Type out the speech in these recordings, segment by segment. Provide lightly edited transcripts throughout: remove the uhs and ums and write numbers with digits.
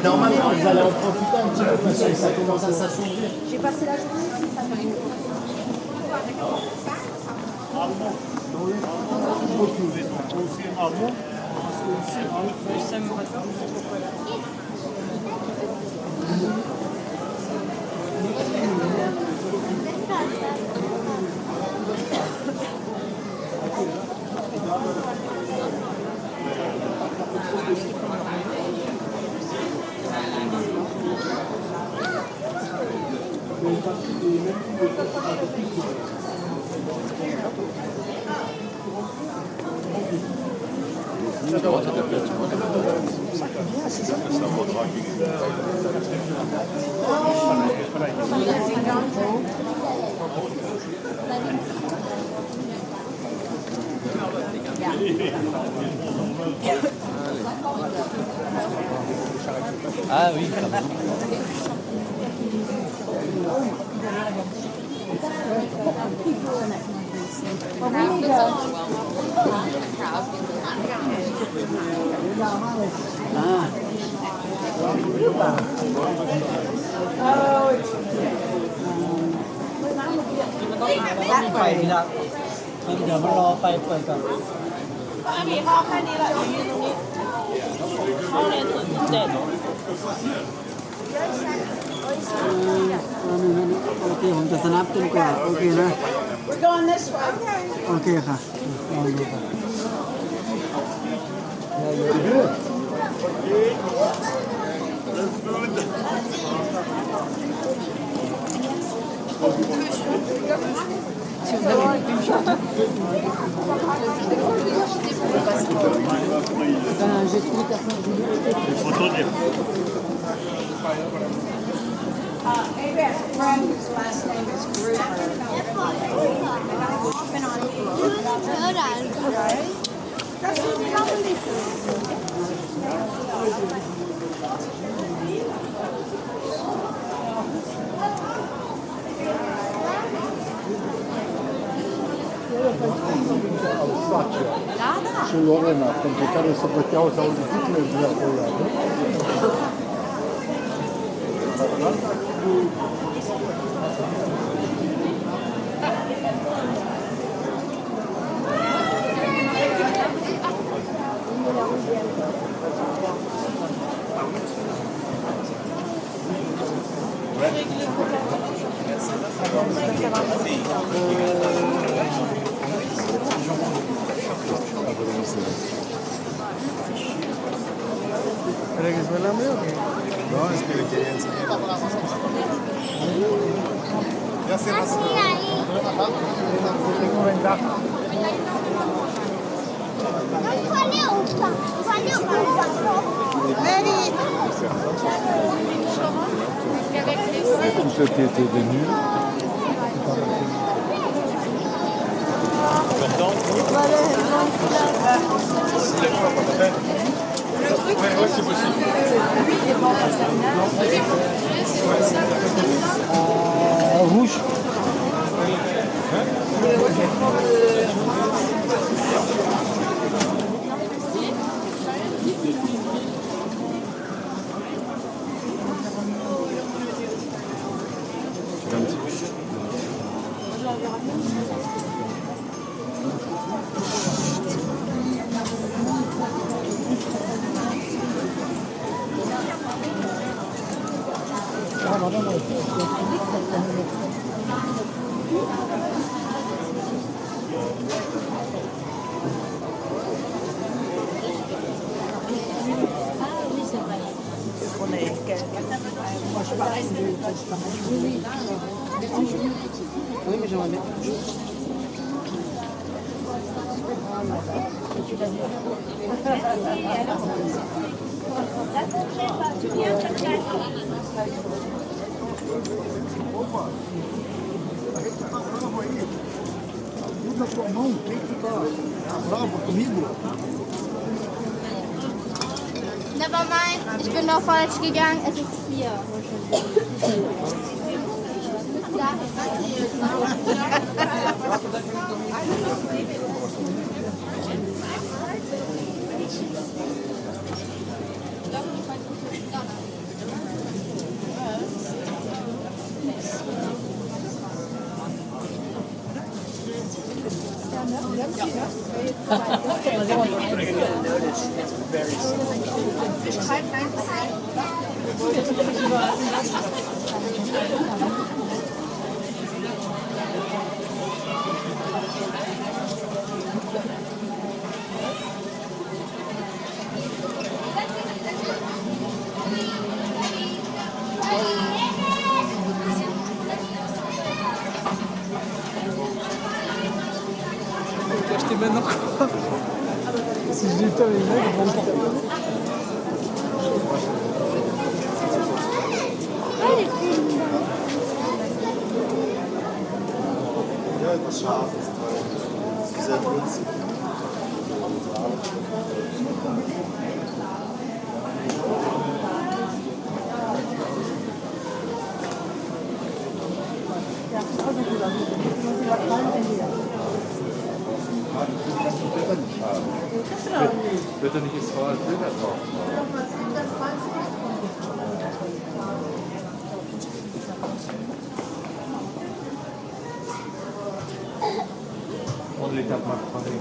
Normalement, vous allez en profiter un petit peu parce que ça commence à s'assombrir. J'ai passé la journée ici, ça fait Ah oui, quand même.ไฟที่ละเดี๋ยวมารอไฟเปิดก่อนมีห้องแค่นี้แหละยืนตรงนี้ห้องเรียน0.7โอเคผมจะสนับจนกว่าโอเคนะโอเคค่ะลองดูค่ะ지금 J'ai trouvé ta photo. Les photos des... Abraham's friend, whose last name is Gruber. Often on Czy Lorena, ten czekary sobie chciało zauważyć, że ¿Pero que suena medio que? No, es que le quería enseñar. Ya se va. Tengo ventaja. Tout ce qui était venu. Rouge. Oui, mais j'aimerais bien. Na tua mão, quem que tá bravo comigo? Never mind, ich bin doch falsch gegangen, es ist 4. J'ai acheté maintenant quoi. Si je dis pas les mecs, ils vont me porter. Ja, das scharf ist, weil es ist sehr günstig. Bitte nicht ins Feuer Bilder drauf. Und l'étape Marc-Paris.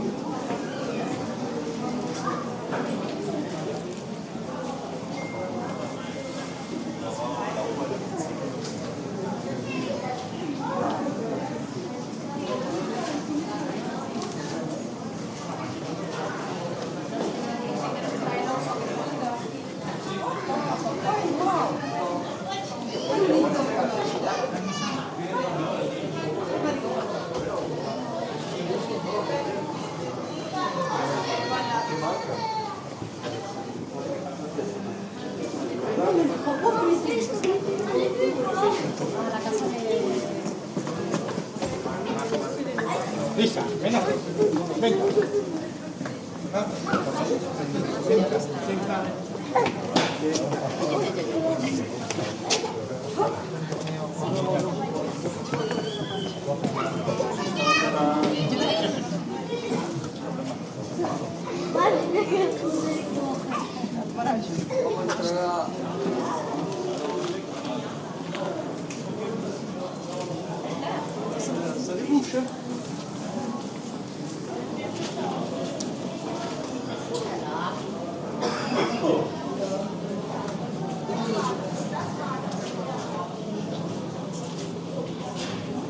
Lisa, ven aquí. Ven.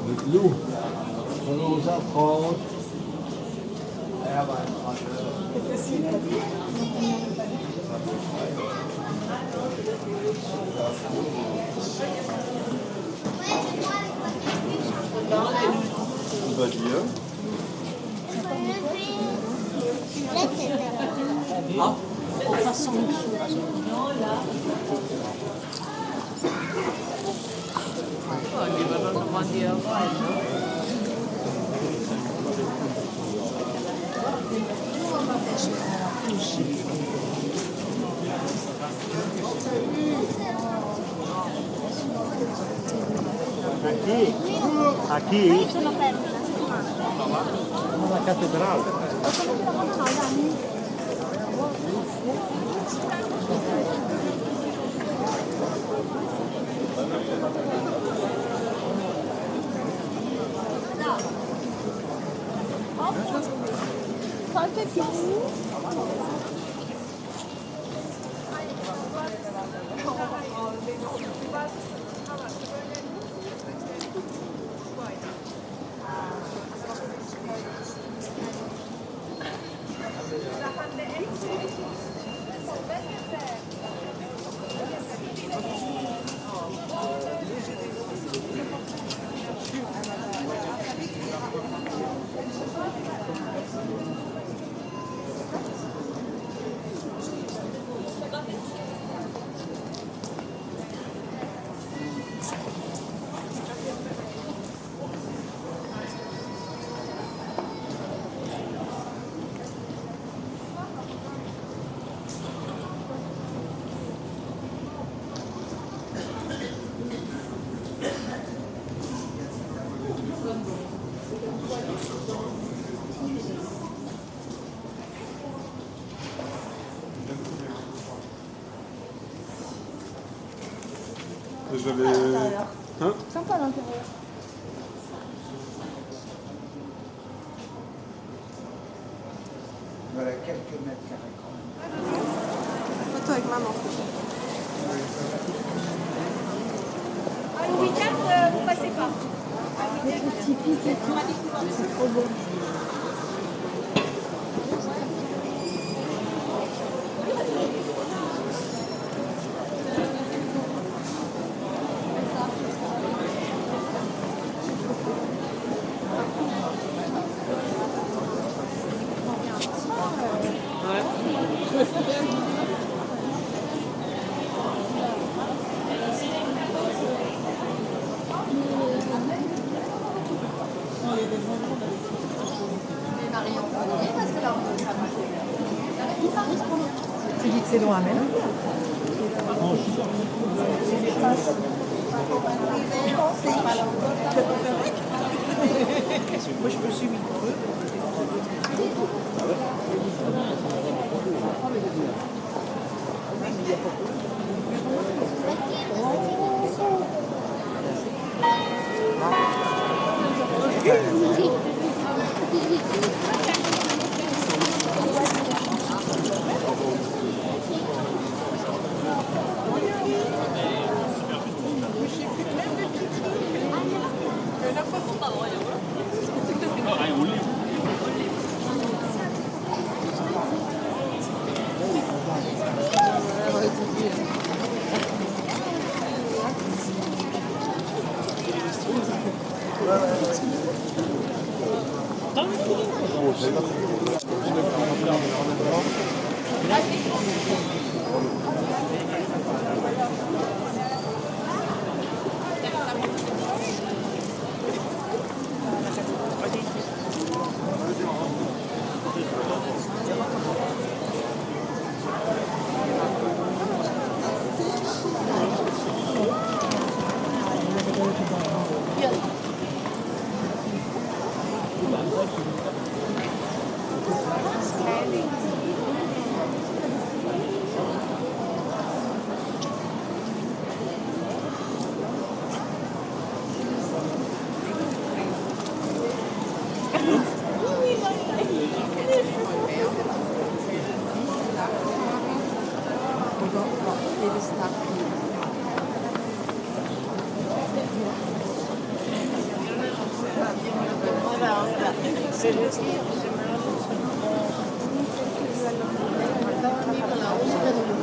Met Lou van ons afgehaald. Und bei dir? Die werden noch mal hier rein, ne? Aqui, aqui, na catedral. J'avais. Hein? Sympa l'intérieur. Voilà, quelques mètres carrés quand même. Photo avec maman. Le week-end, vous passez pas. C'est trop beau. Tu dis que c'est loin, mais non. Moi, je me suis mis.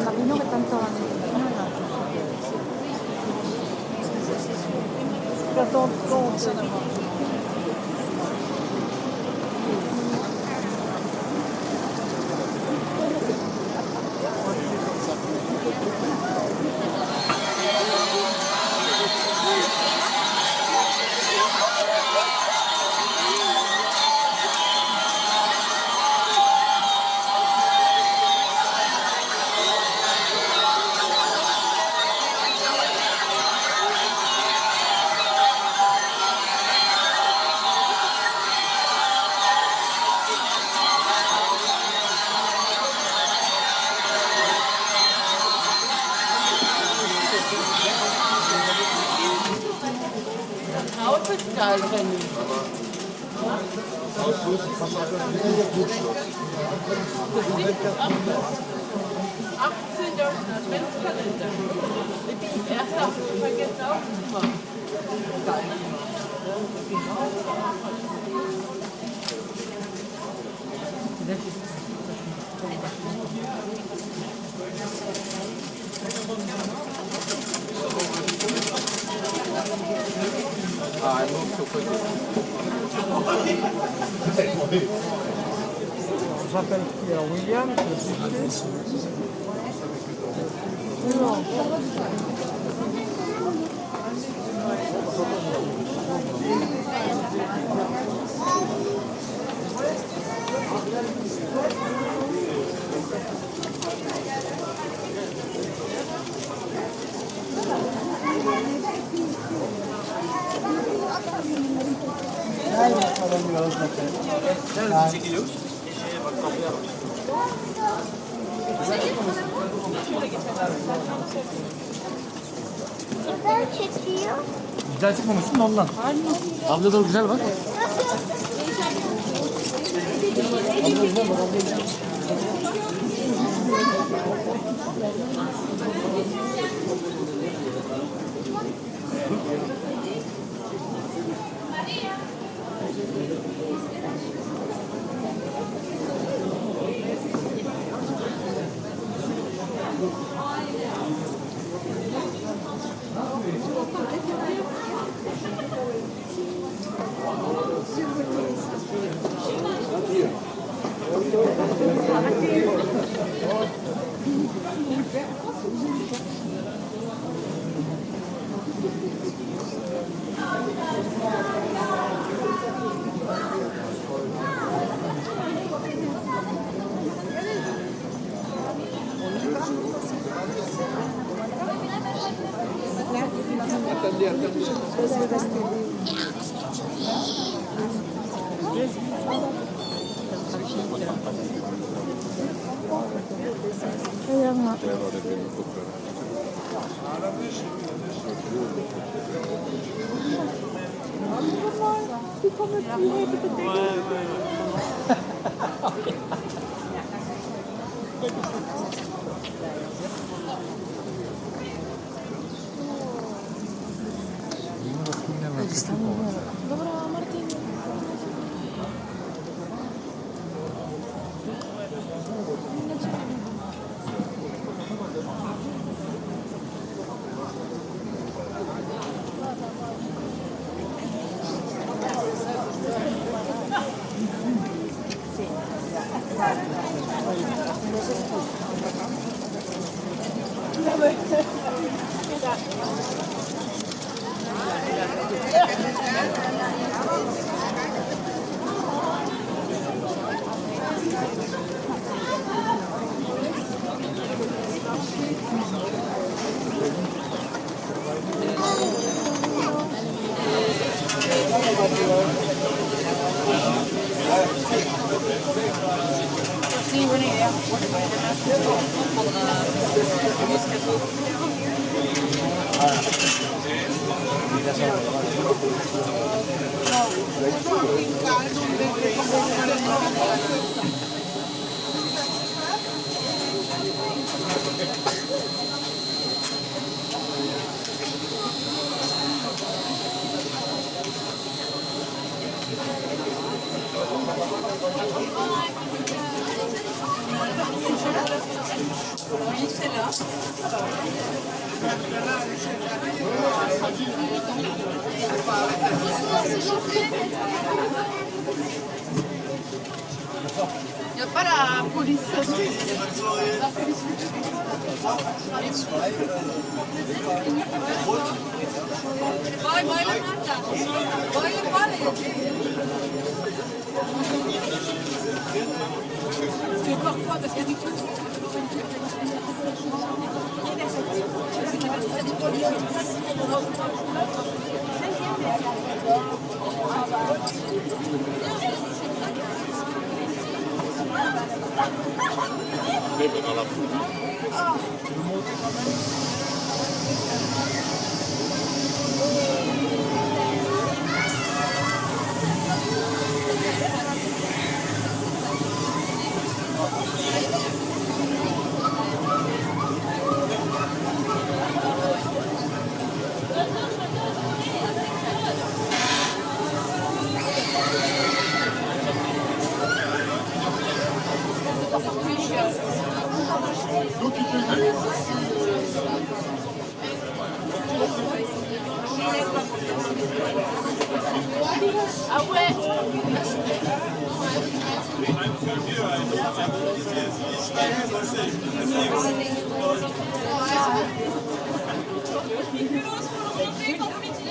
Camino que tanto van. J'appelle William, Güzel çekiyor. güzel çıkmamışsın da ondan. Abla da güzel bak. Oui, c'est là. Il n'y a pas la police. Tu veux voir quoi? Parce que du coup... Dans la foule. Ah ouais. Bon appétit.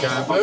Un peu.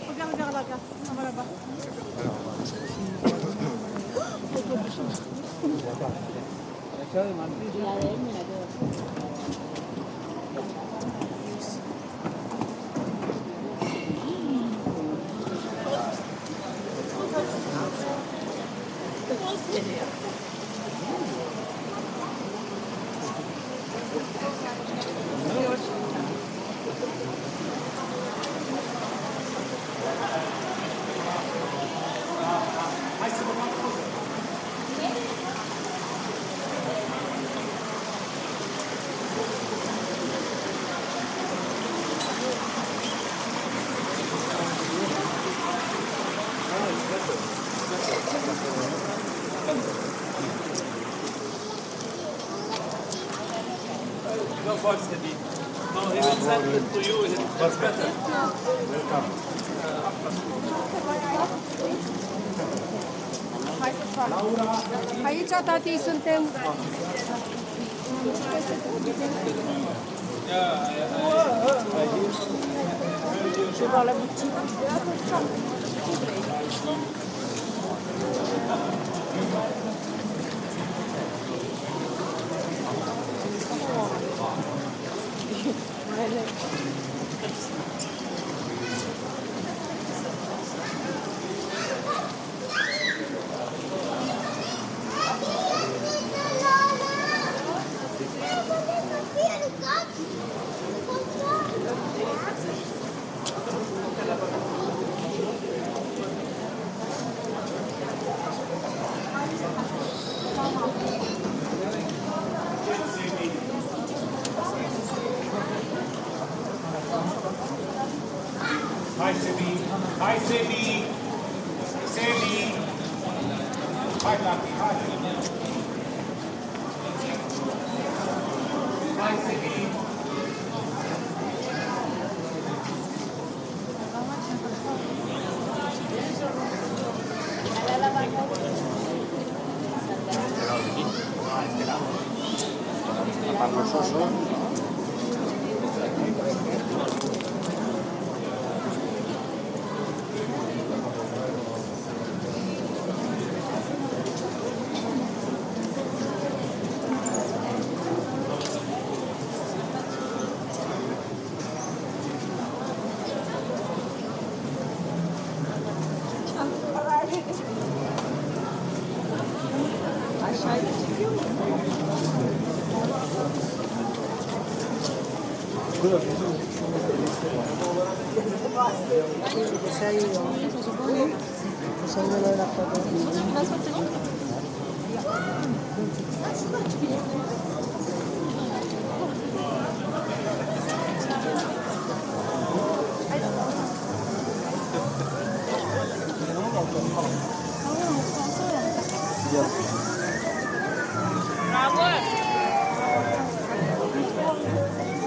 Regarde vers là, ça va là-bas. No fault, Stevie. No, he will send it to you. It's better. Aici, tati, suntem. Hi, Sydney. Hi, Sydney. Sydney. Hi, Lucky. Hi. Hi, Sydney.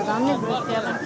Doamne, brăstele.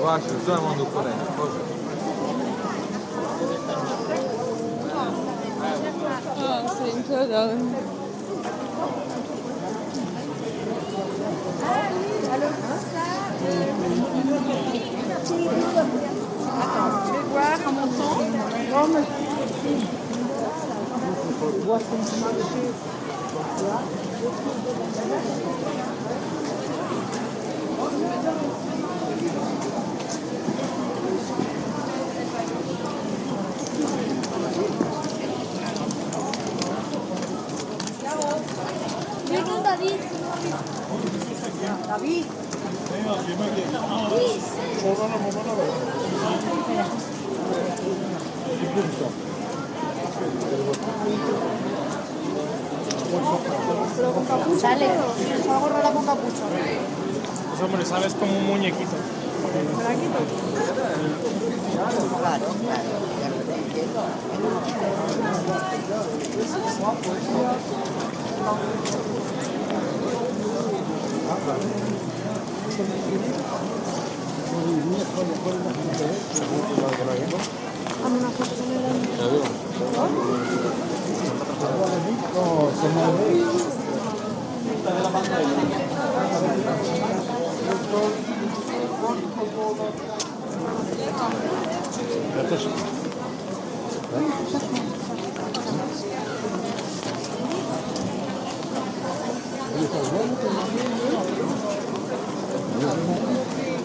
Vaše, što je on u Koreji? Ah, c'est une chose. Attends, je vais voir en montant. David. Sale, yo agarro la con capucha. Pues hombre, sabes como un muñequito.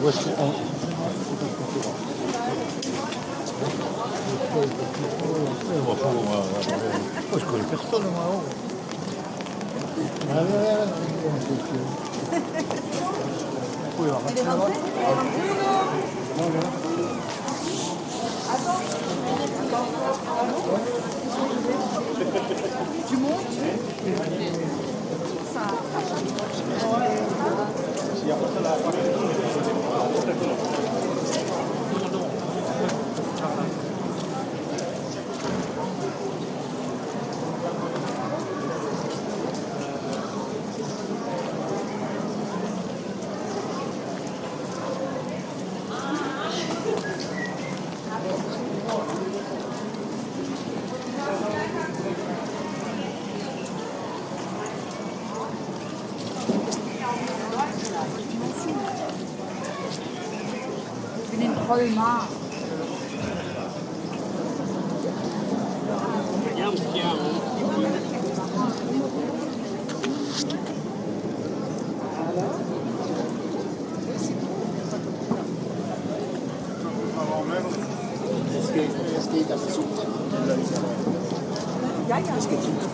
Voici un. Je connais personne, moi. Oui, Tu montes. Ça. Ich bin voll nah. Es geht aber super. Ja, ja. Es geht super.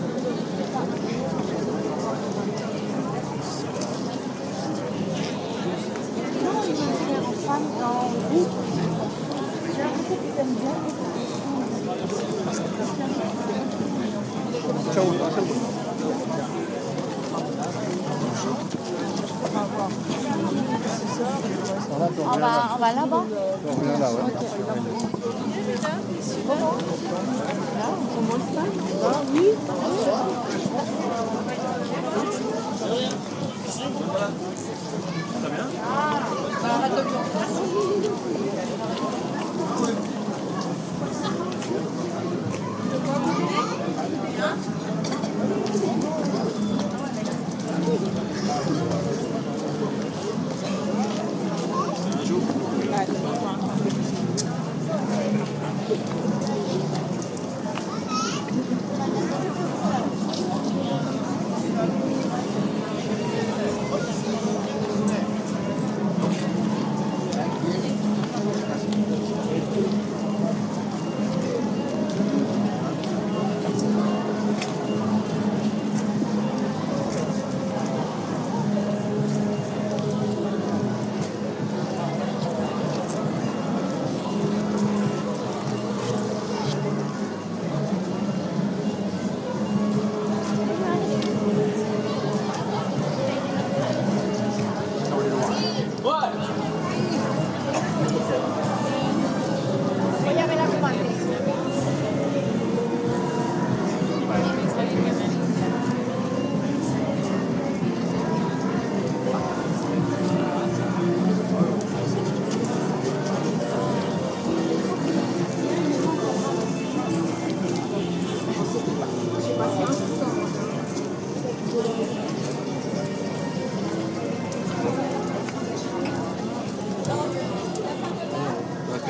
On va là-bas. On revient là, ouais.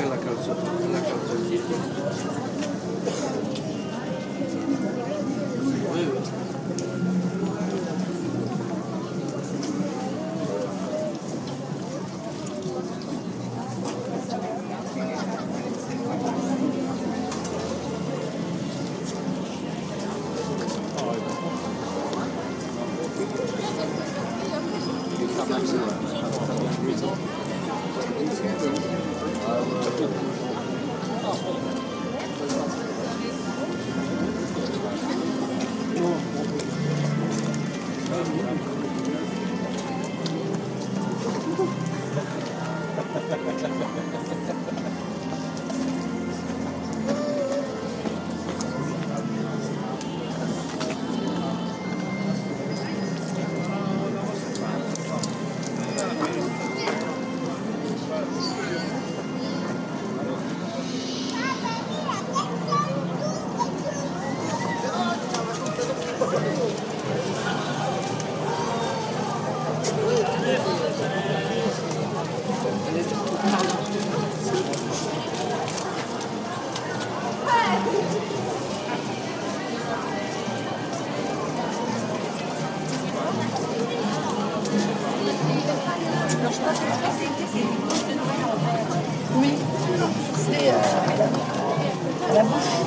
la calzotina. Oui, c'est à la bouche.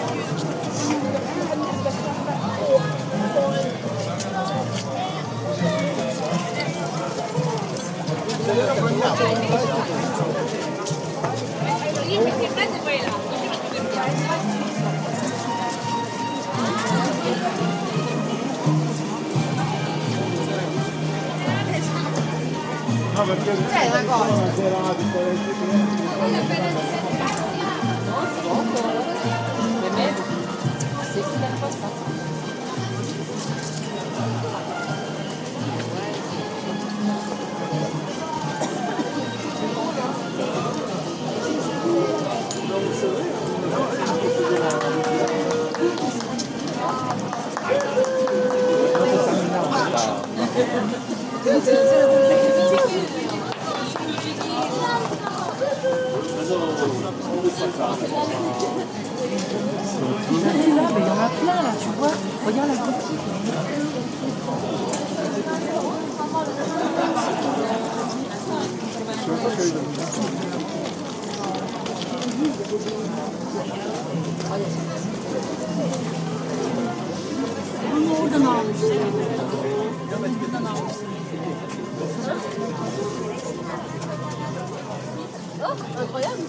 No, perché era una Il y en a plein là, tu vois. Regarde la boutique. Oh, incroyable.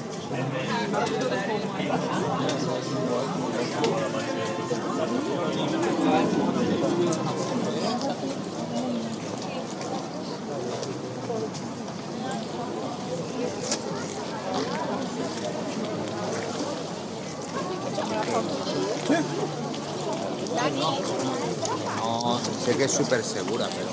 No, sé que es súper segura, pero...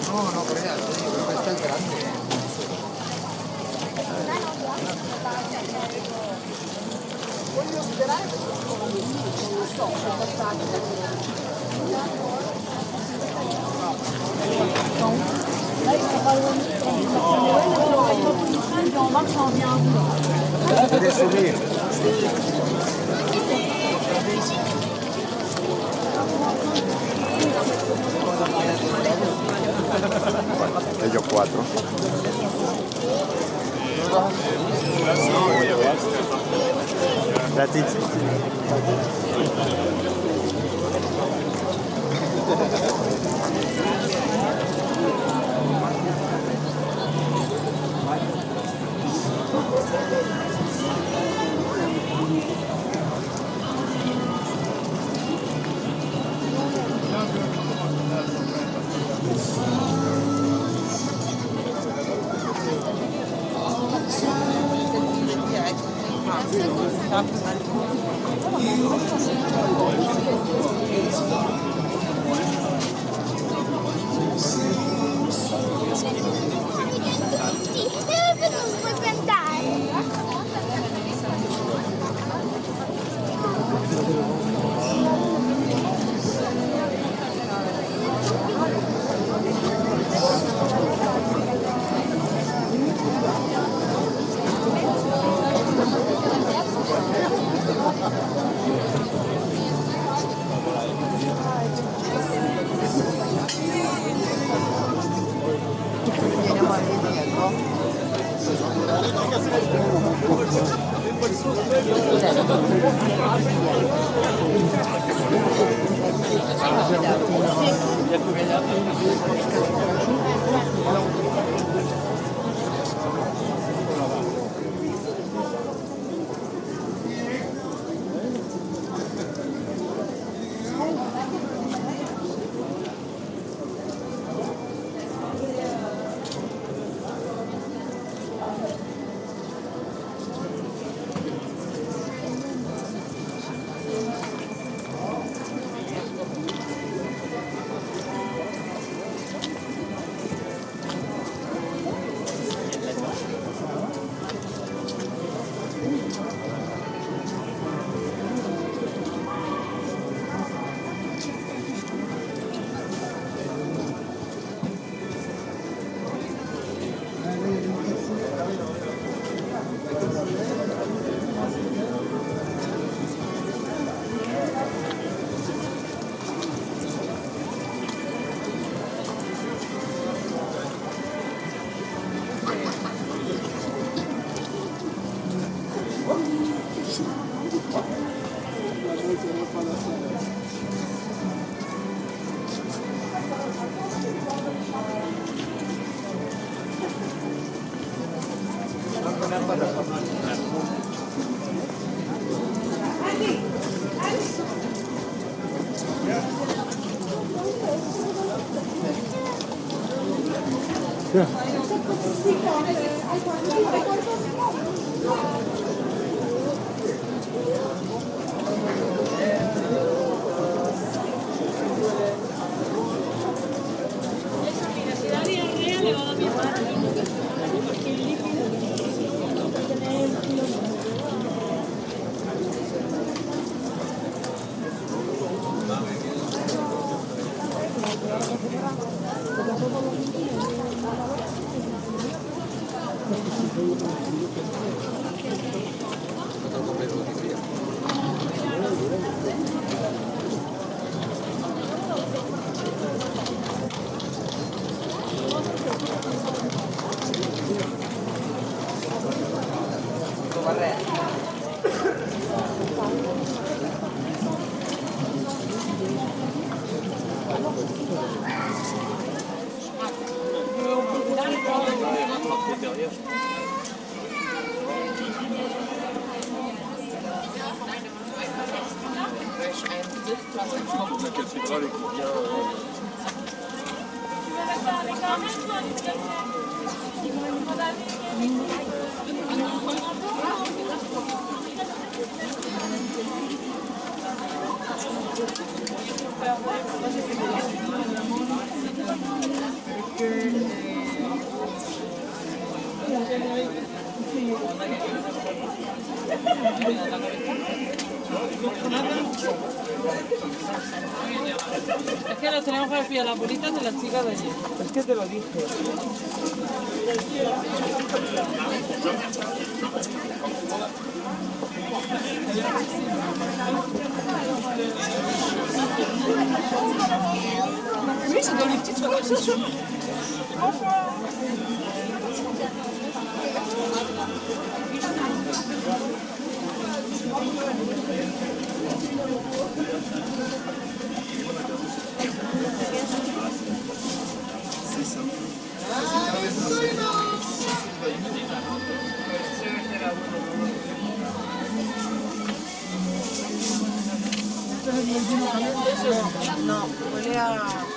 No, no creas, yo creo que está el grande. ¿Quieres subir? Ellos 4. Gratis. Dove non puoi piantare? Es que lo tenemos que pillar las bolitas de las chicas de allí. Es que te lo dije. Oui, c'est dans les petites photos, c'est sûr. No, huele a...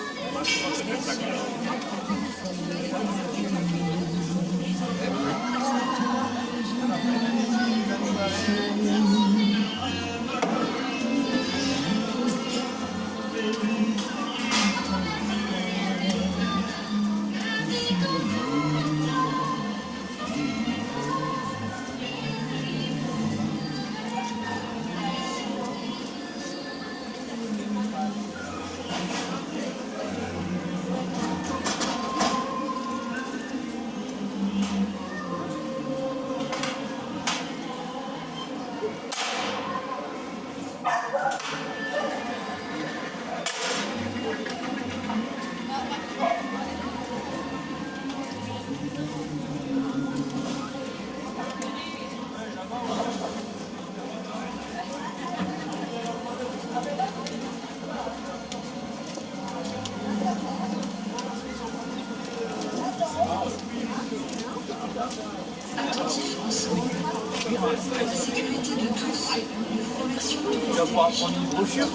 pouvoir prendre une brochure.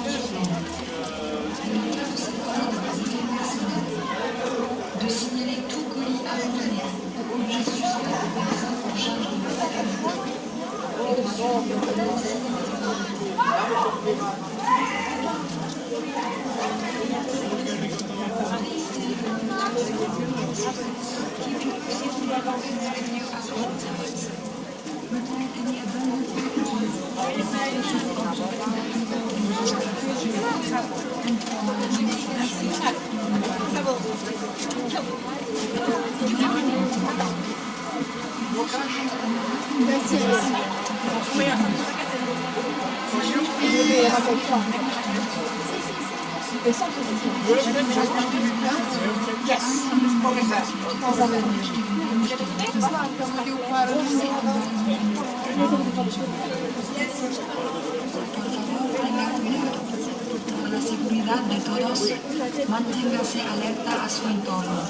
De signaler tout colis abandonné ou juste jusqu'à la personne en charge de l'encadrement et de suivre les Para la seguridad de todos, manténgase alerta a su entorno.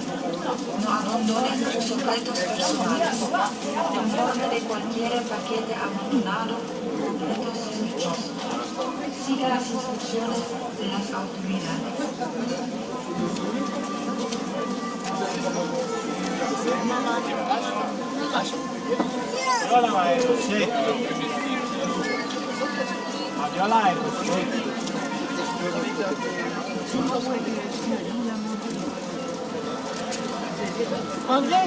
No abandonen sus objetos personales. Informe de cualquier paquete abandonado o objetos sospechosos. Siga las instrucciones de las autoridades. Viola vai, sì. Ma viola è così. André.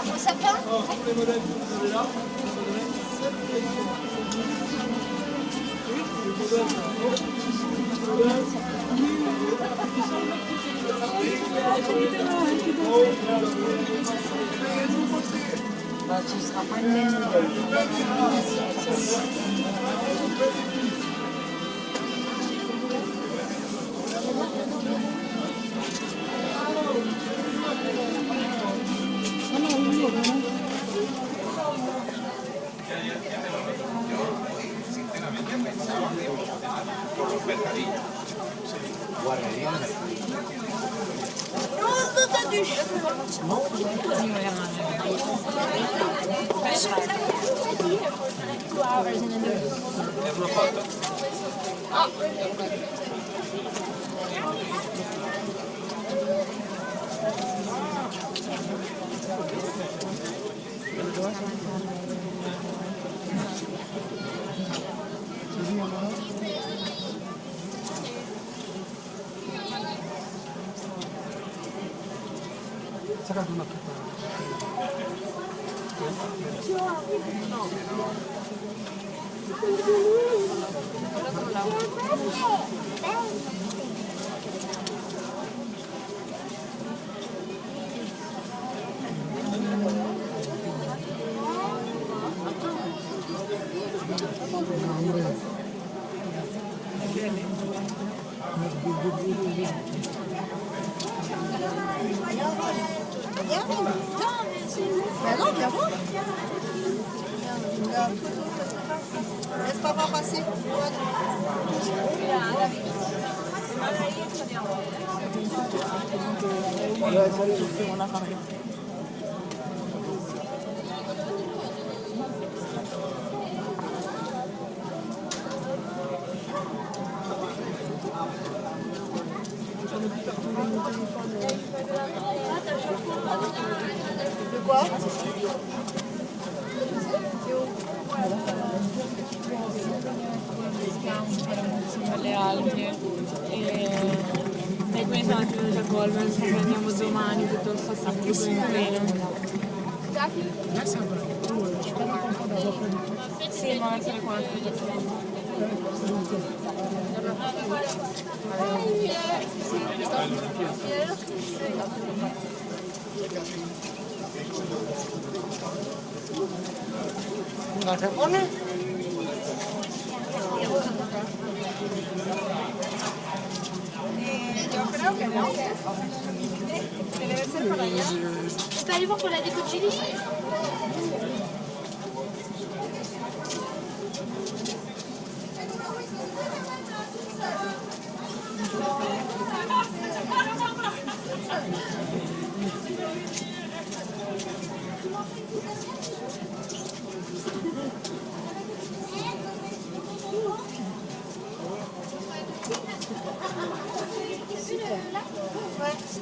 Au sapin. Bah, tu seras pas une maison. Ben non, viens voir. Laisse pas voir passer. De quoi? Le alghe e come sono tenuta colma se prendiamo domani piuttosto sta tutto in pieno. Sì, ma verso le 4. ¿No se pone? Yo creo que no. Debe ser por allá. On peut aller voir pour la déco de chili.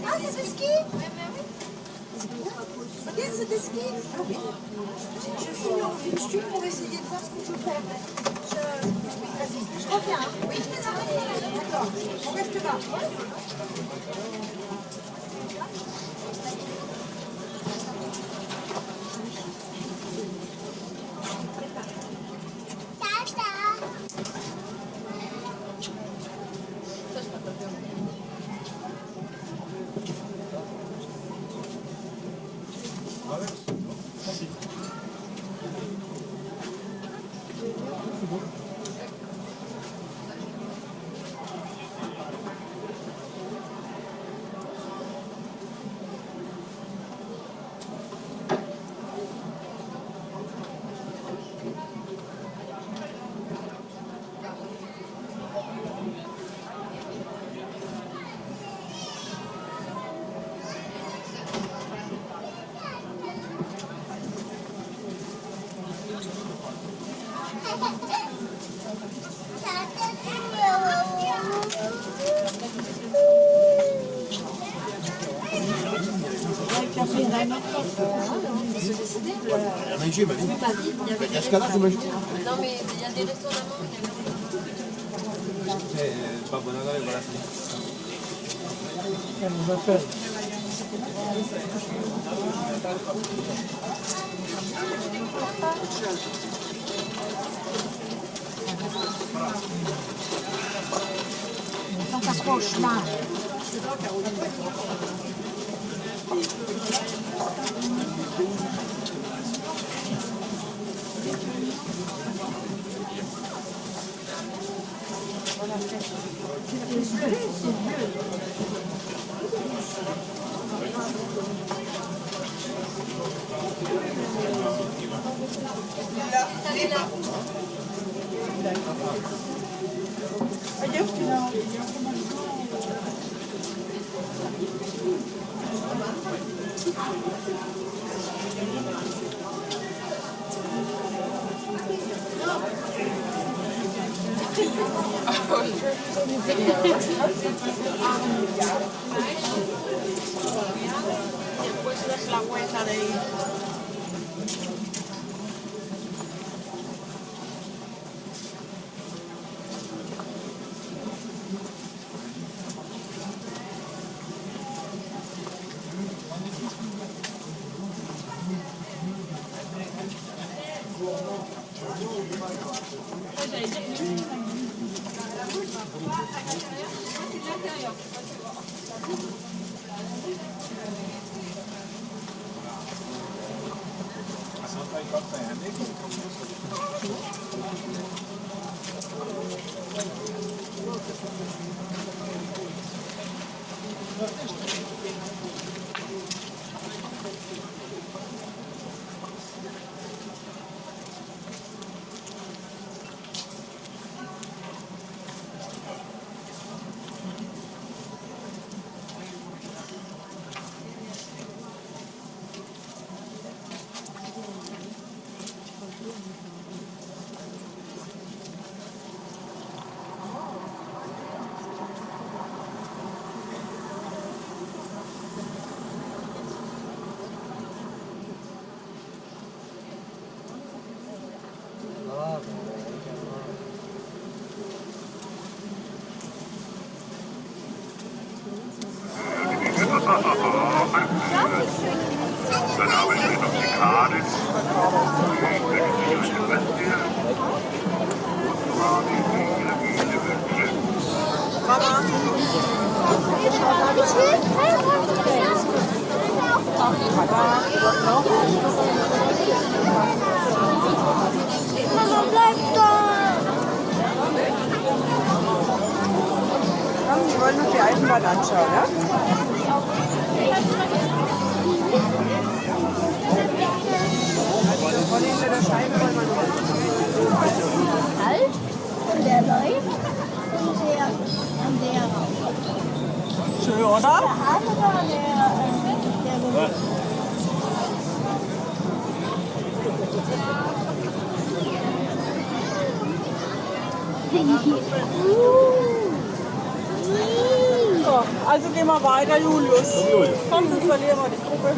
Ah, c'est des skis? Ok, c'est des skis? Ah oui. Je suis en YouTube pour essayer de voir ce que je peux faire. Je reviens. Oui, d'accord. On reste là. Non, mais il y a des restos là-bas. Elle nous appelle. On passera au chemin. La vuelta de ir. Dann habe ich noch die Karte. Und zwar die Wünsche. Mama, bleib da! Komm, wir wollen uns die Eisenbahn anschauen, ja? Von hinter der Scheibe wollen wir nur. Halt und der läuft und der raus. Schön, oder? Der Hase oder der So, also gehen wir weiter, Julius. Komm, sonst verlieren wir die Gruppe.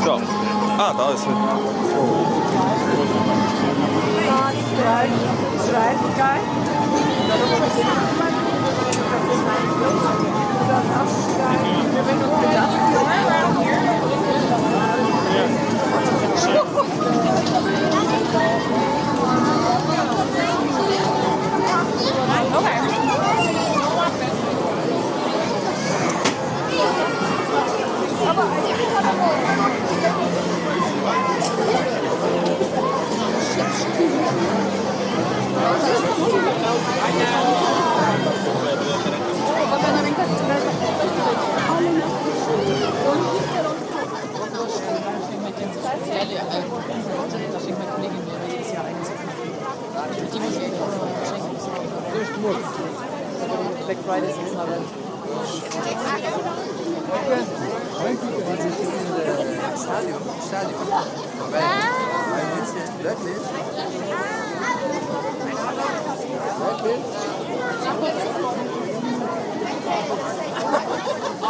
So. Ah, da ist er. Thank you. die muss ich echt schenken. Black Friday ist jetzt aber. Stadion. Weil jetzt hier wirklich.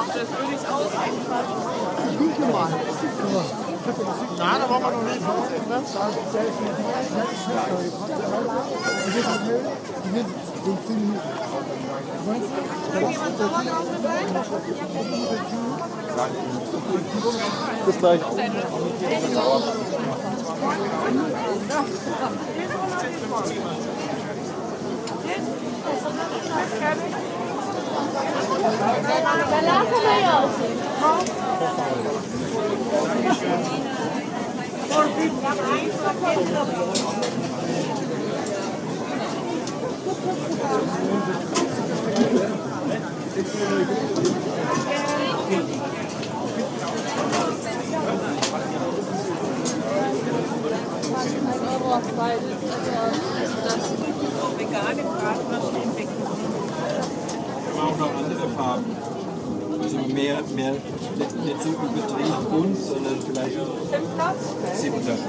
Das würde ich auch einfach. Nein, da waren wir noch nicht. Bis gleich. Danach können wir ja auch. Vegane Bratwurst stehen weg. Aber auch noch andere Farben. Also mehr nicht so übertrieben bunt, sondern vielleicht 7. Das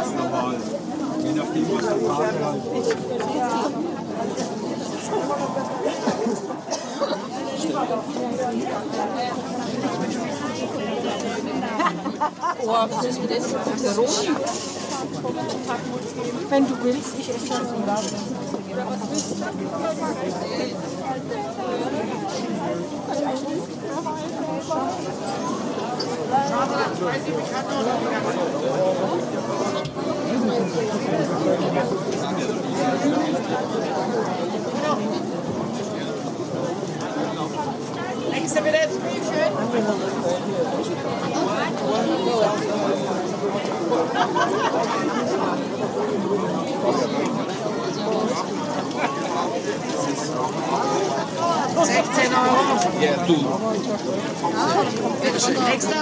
ist normal. Je nachdem, was für Farben halt. Wenn du willst, ich esse schon zum Laden. Nächste bitte. Schön. €16. Ja, du. Nächster.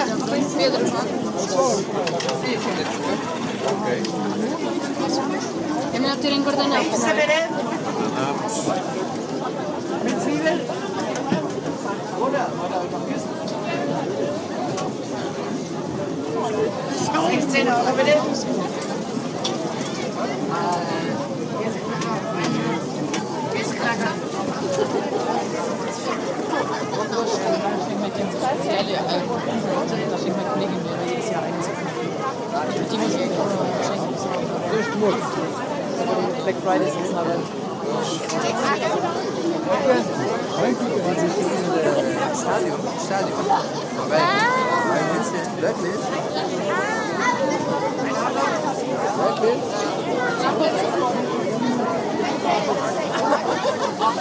Ja me lo tiro in guadagnato. Nächste bitte. Mit Zwiebeln. €16 bitte. Die muss ich echt schenken. Black Friday ist jetzt aber. Stadion. Weil jetzt hier wirklich.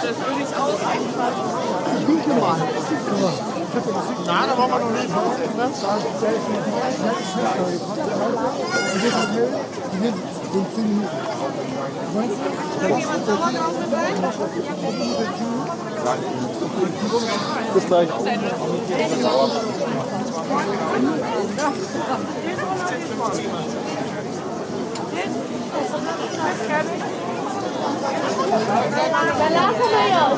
Das würde ich auch einfach. Nein, da waren wir noch nicht. Bis gleich. Danach können wir ja auch.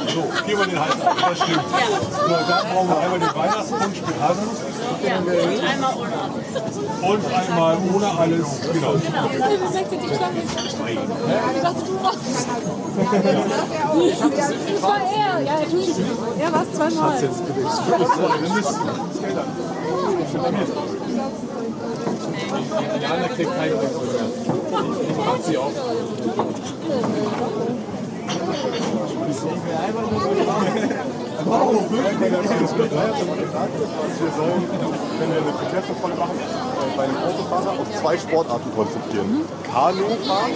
So, hier mal den Hals ab, das stimmt. So, dann brauchen wir einmal den Weihnachtspunsch mit Haselnuss. Und einmal ohne alles, genau. Das war er. Ja, er war es zweimal. Die andere kriegt keine Rückrunde mehr. Ich mach sie auf. Wir sollen, wenn wir eine Verkehrskontrolle machen, bei den Autofahrern auf 2 Sportarten konzentrieren. Kanufahren.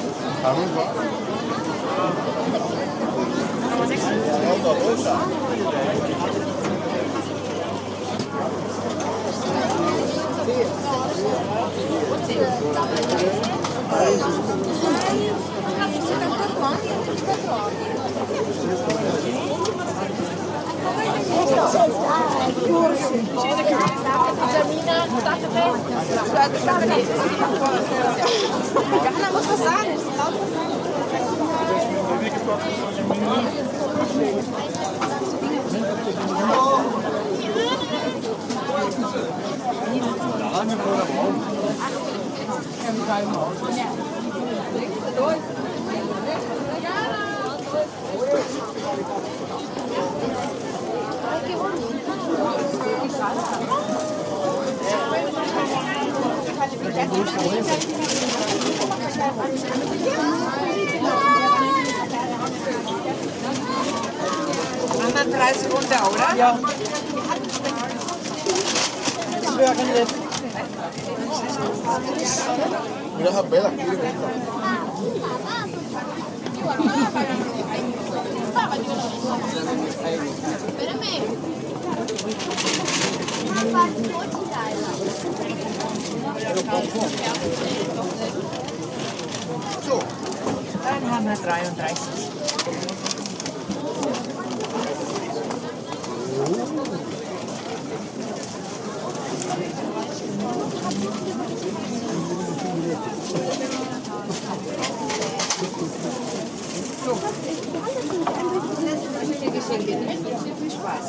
Grazie. Johanna muss was sagen. Anderen 30 runter, oder? Ja. Das wäre nett. Mira, vela. So, dann haben wir 33. So. Viel Spaß.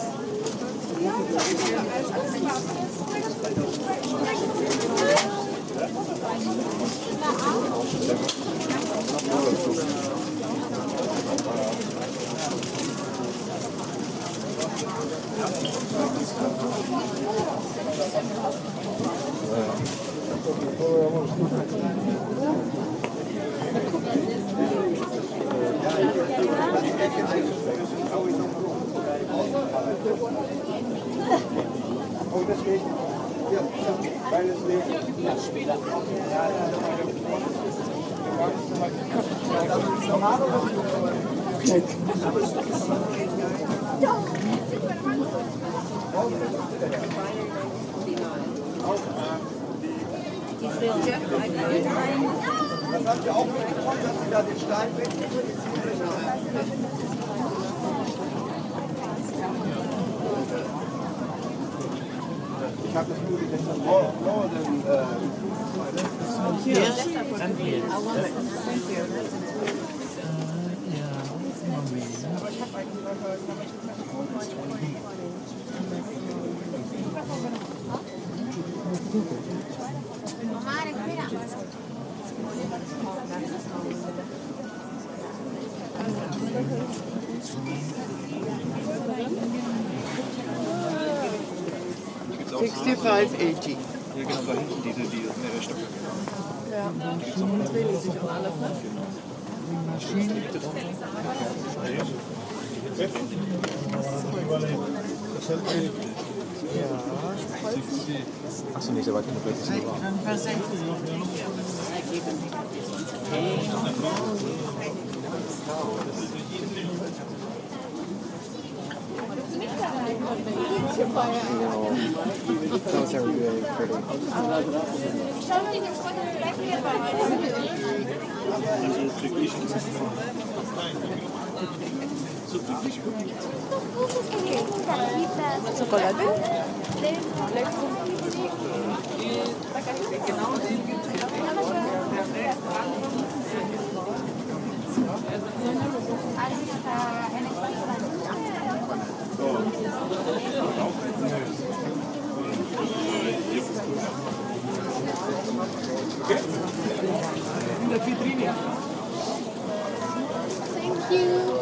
Ich habe das nur getestet. More than Yes, and yes. Ja. 65,80. Ja, genau, da hinten diese mehrere Stücke. Ja, das will ich sich auch alles, ne? Achso, nicht so weit genug. Those are really pretty. Schokolade? In der Vitrine. Thank you.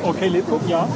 Okay, Lebkuchen, ja.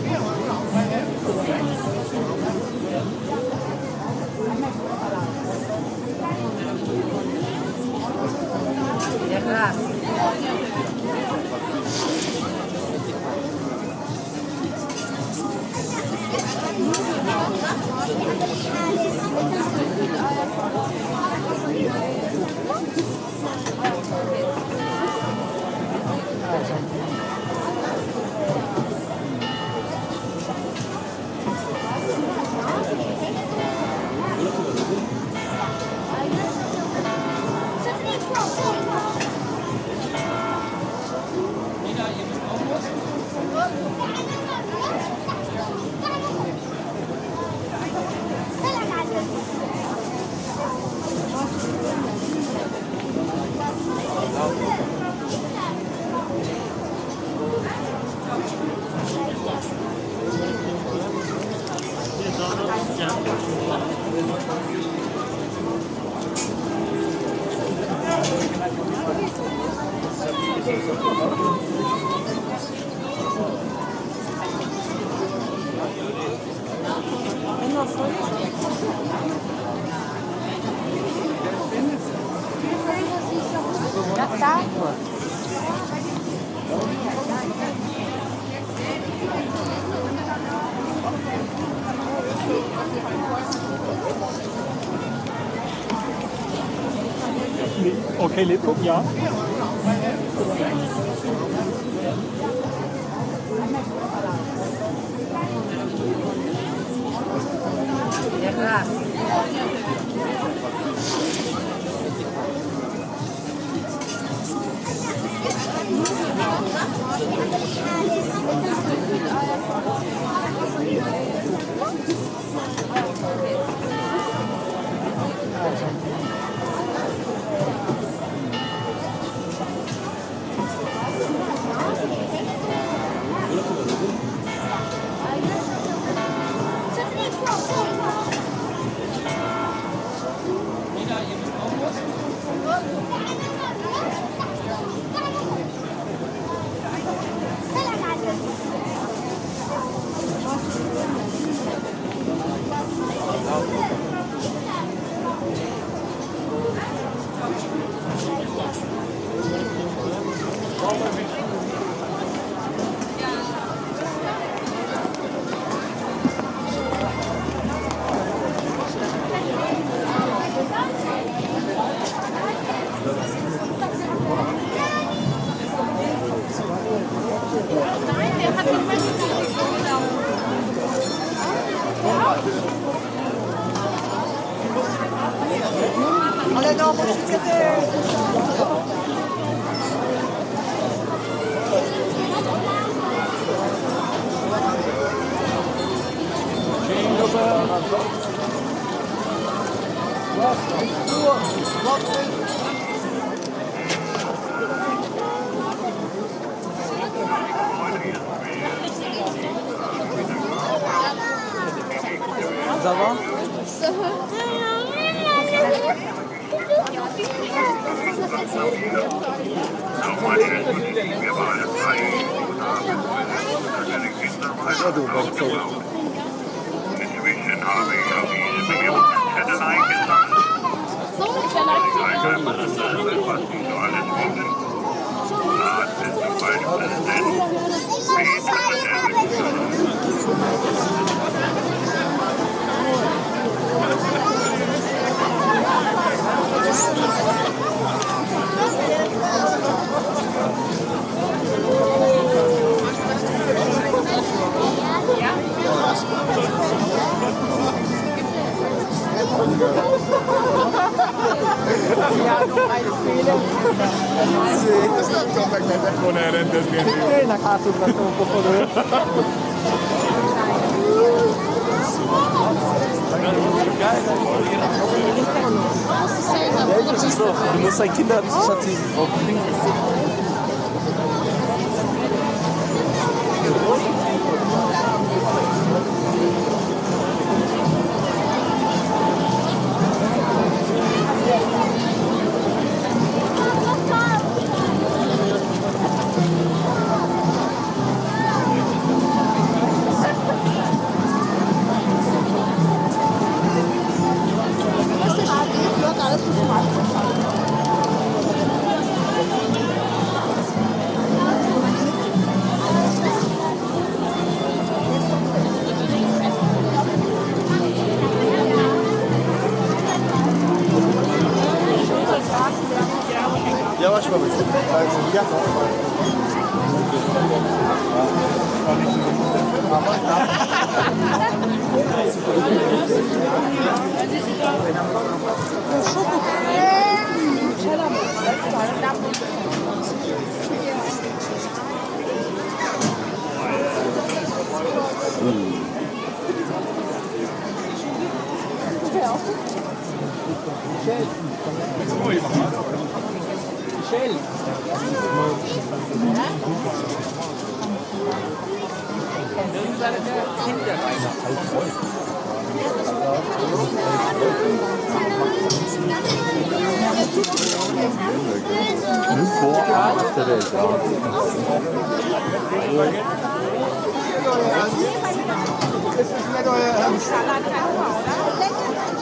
Okay, Lebkuchen, ja. Allez, non, moi je suis Ça va? Nochmal schön begrüßen wir mal alle drei unter den Kinderweisen. Inzwischen habe ich auf diese Millionen gesammelt. Einmal dasselbe, was Sie so alles finden. Da sind zum Beispiel Na casa do Brasil, um pouco Du musst dein Kinder nicht verziehen. açmamış. Ben sizi gel.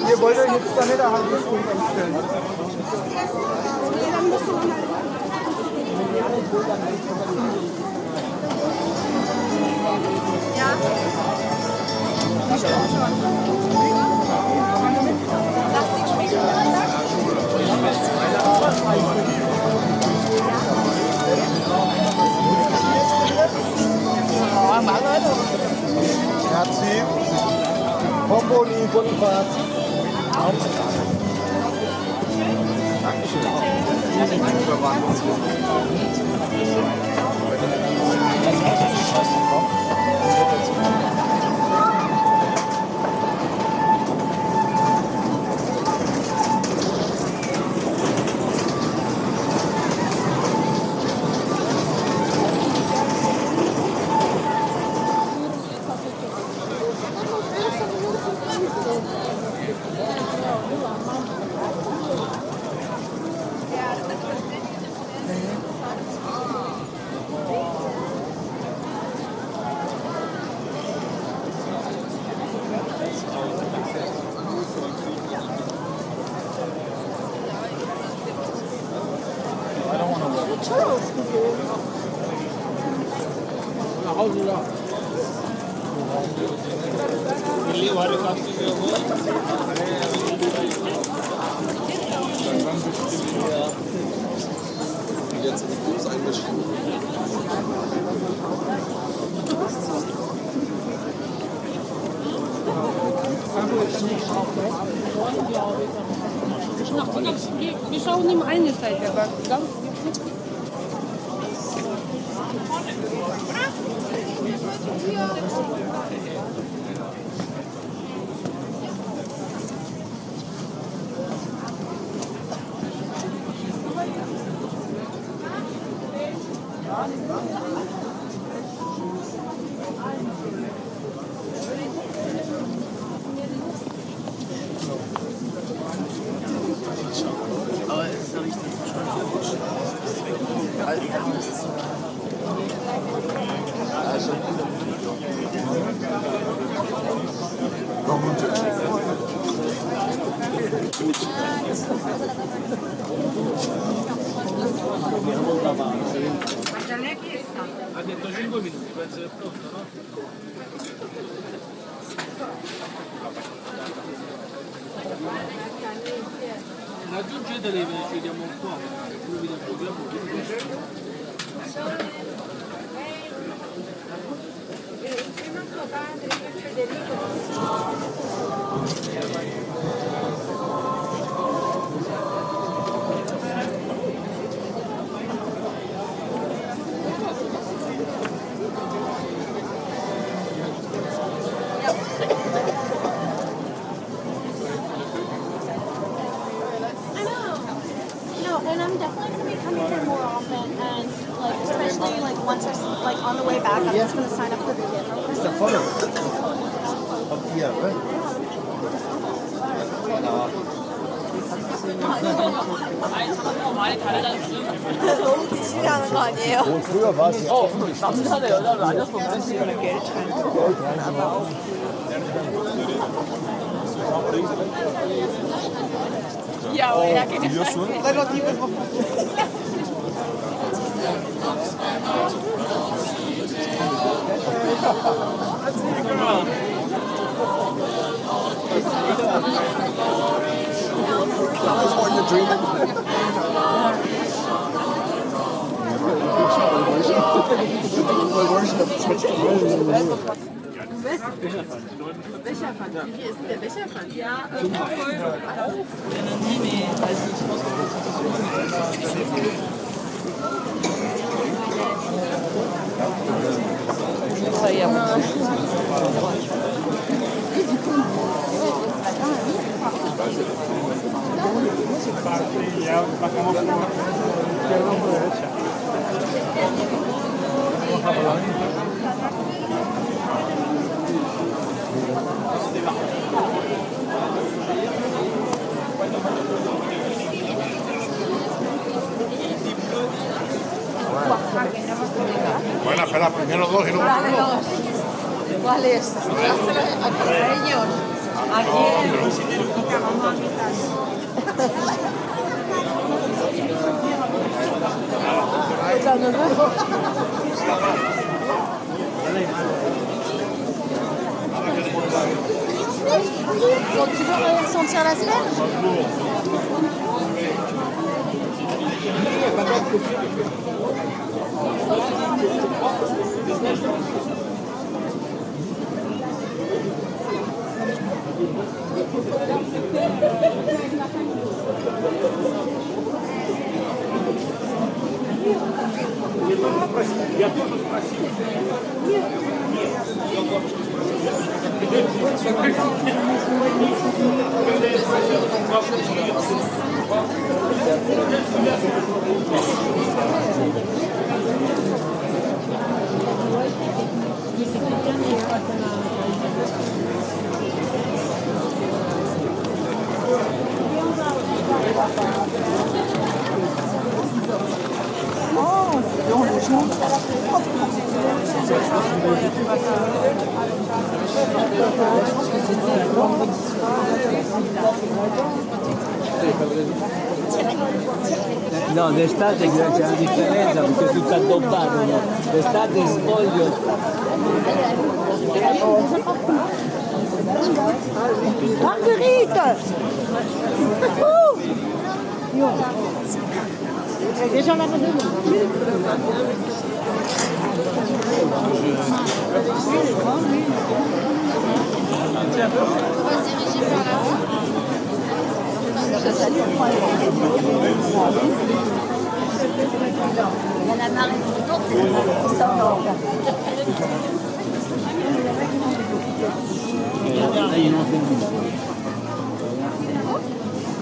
Wir wollen euch jetzt damit eine halbe Stunde umstellen. Merci. Bonboni, Bonifaz. Jetzt in die Bus einmischen. Wir schauen ihm eine Seite, aber ganz Aber es ist ja nicht Ha detto 5 minuti, penso che è pronto, no? Aggiungetele, ci vediamo un po', noi vi giochiamo. And I'm definitely going to be coming here more often, and like especially like once I like on the way back, I'm just going to sign up for the gift. Ist der volle. Auf hier, ne? 하는 거 아니에요? Früher war es ja. 남자네 여자를 안 줬어. Ja, aber ja, geht Hier schon? California dreaming. Becherpfand. Wie viel ist denn der Becherpfand? Ja, Bueno, espera, primero dos y luego uno. ¿Cuál es? ¿A ellos? ¿A quién? Donc tu veux ressentir la semaine? No, d'estate c'è una differenza perché è tutto addobbato, no? D'estate sfoglio. Marguerite! Déjà la madame. Il y en a marre qui sortent.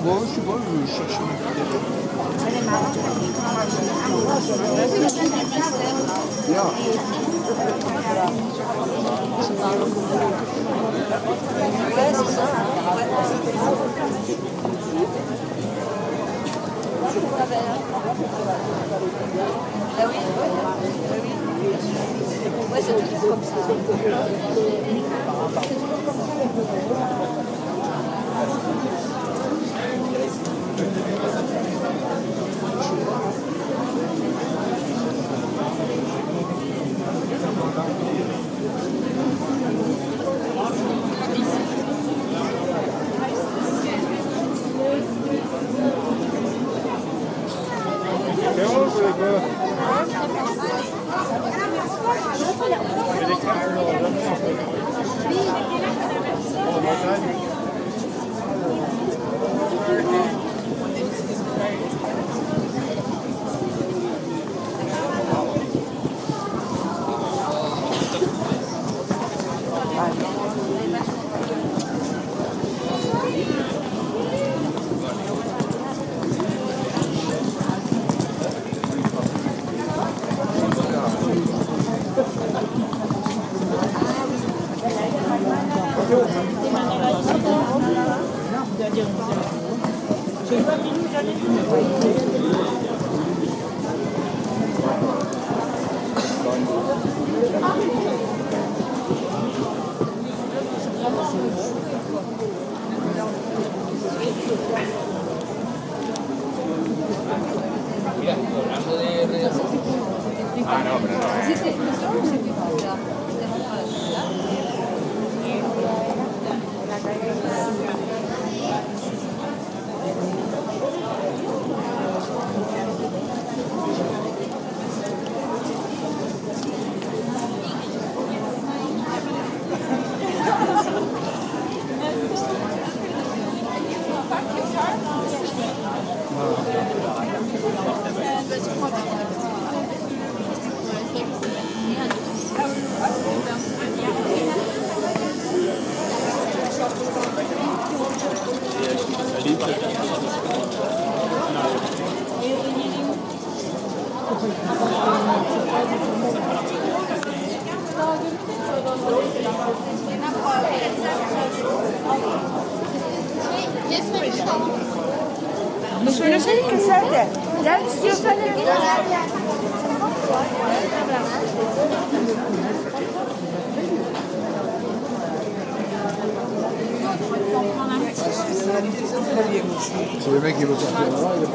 Bon, je sais pas, je cherche Ja. Ouais, c'est ça. Ah oui, ouais, c'est toujours comme ça. Söylesene keser de. Gel istiyorsan Yemek gibi satıyorlar. Öyle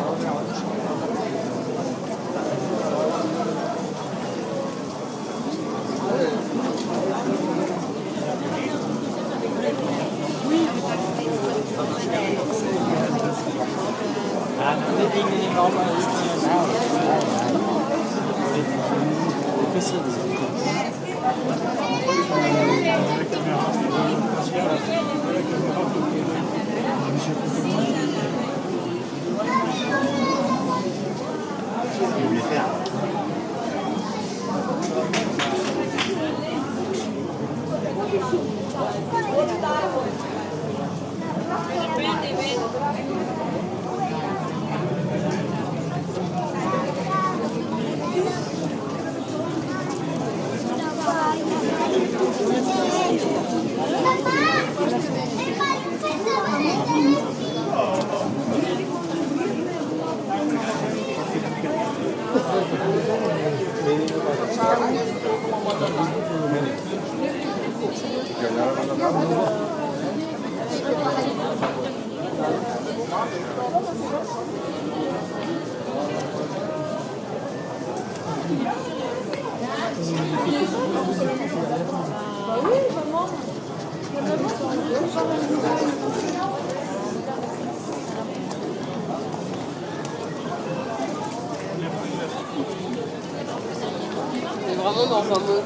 C'est vraiment dans un monde.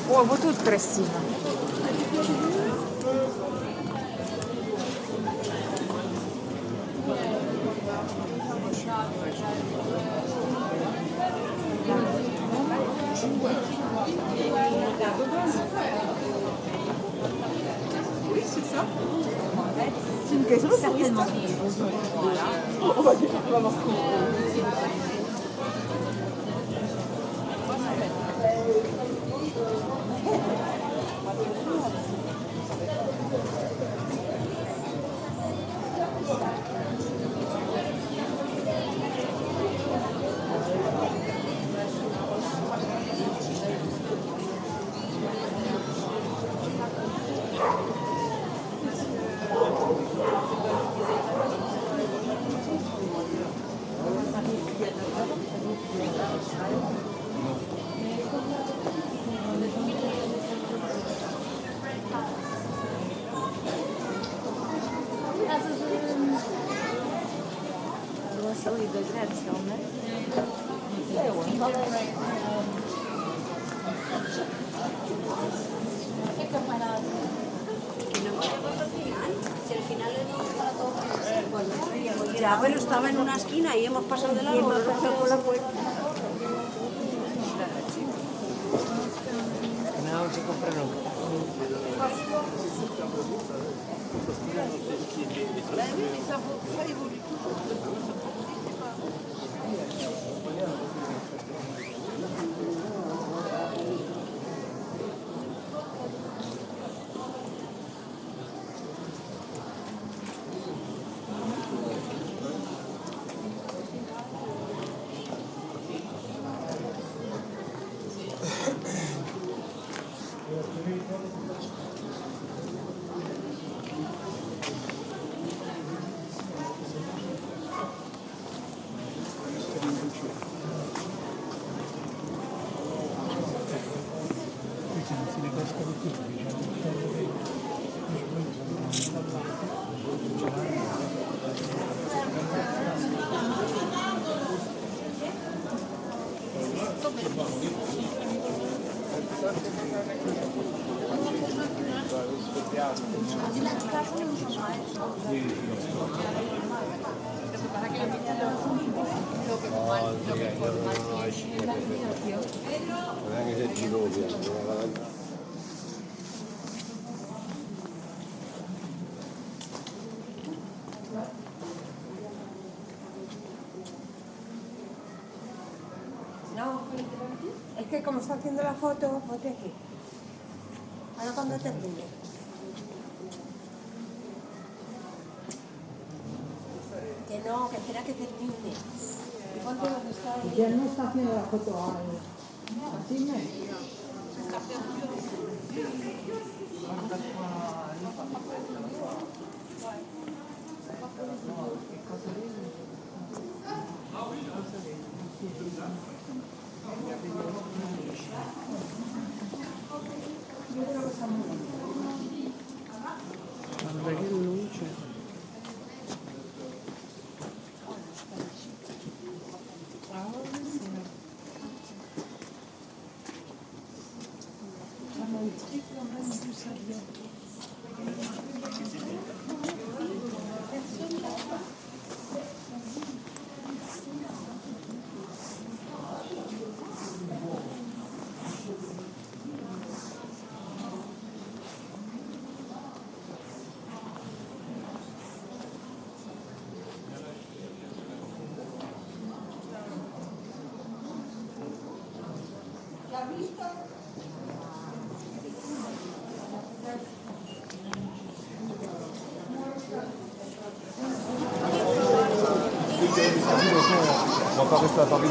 Ой, вот тут красиво. Oui, c'est ça. C'est une question certainement. On va voir comment. Ya, pero estaba en una esquina y hemos pasado de largo. Por la puerta. No se compra nunca. No, es que como está haciendo la foto, ponte aquí. Ahora cuando termine. Que no, que espera que termine. Y ponte donde está ahí. Ya no está haciendo la foto ahí. Así me. Guarda che luce. On va pas rester à Paris.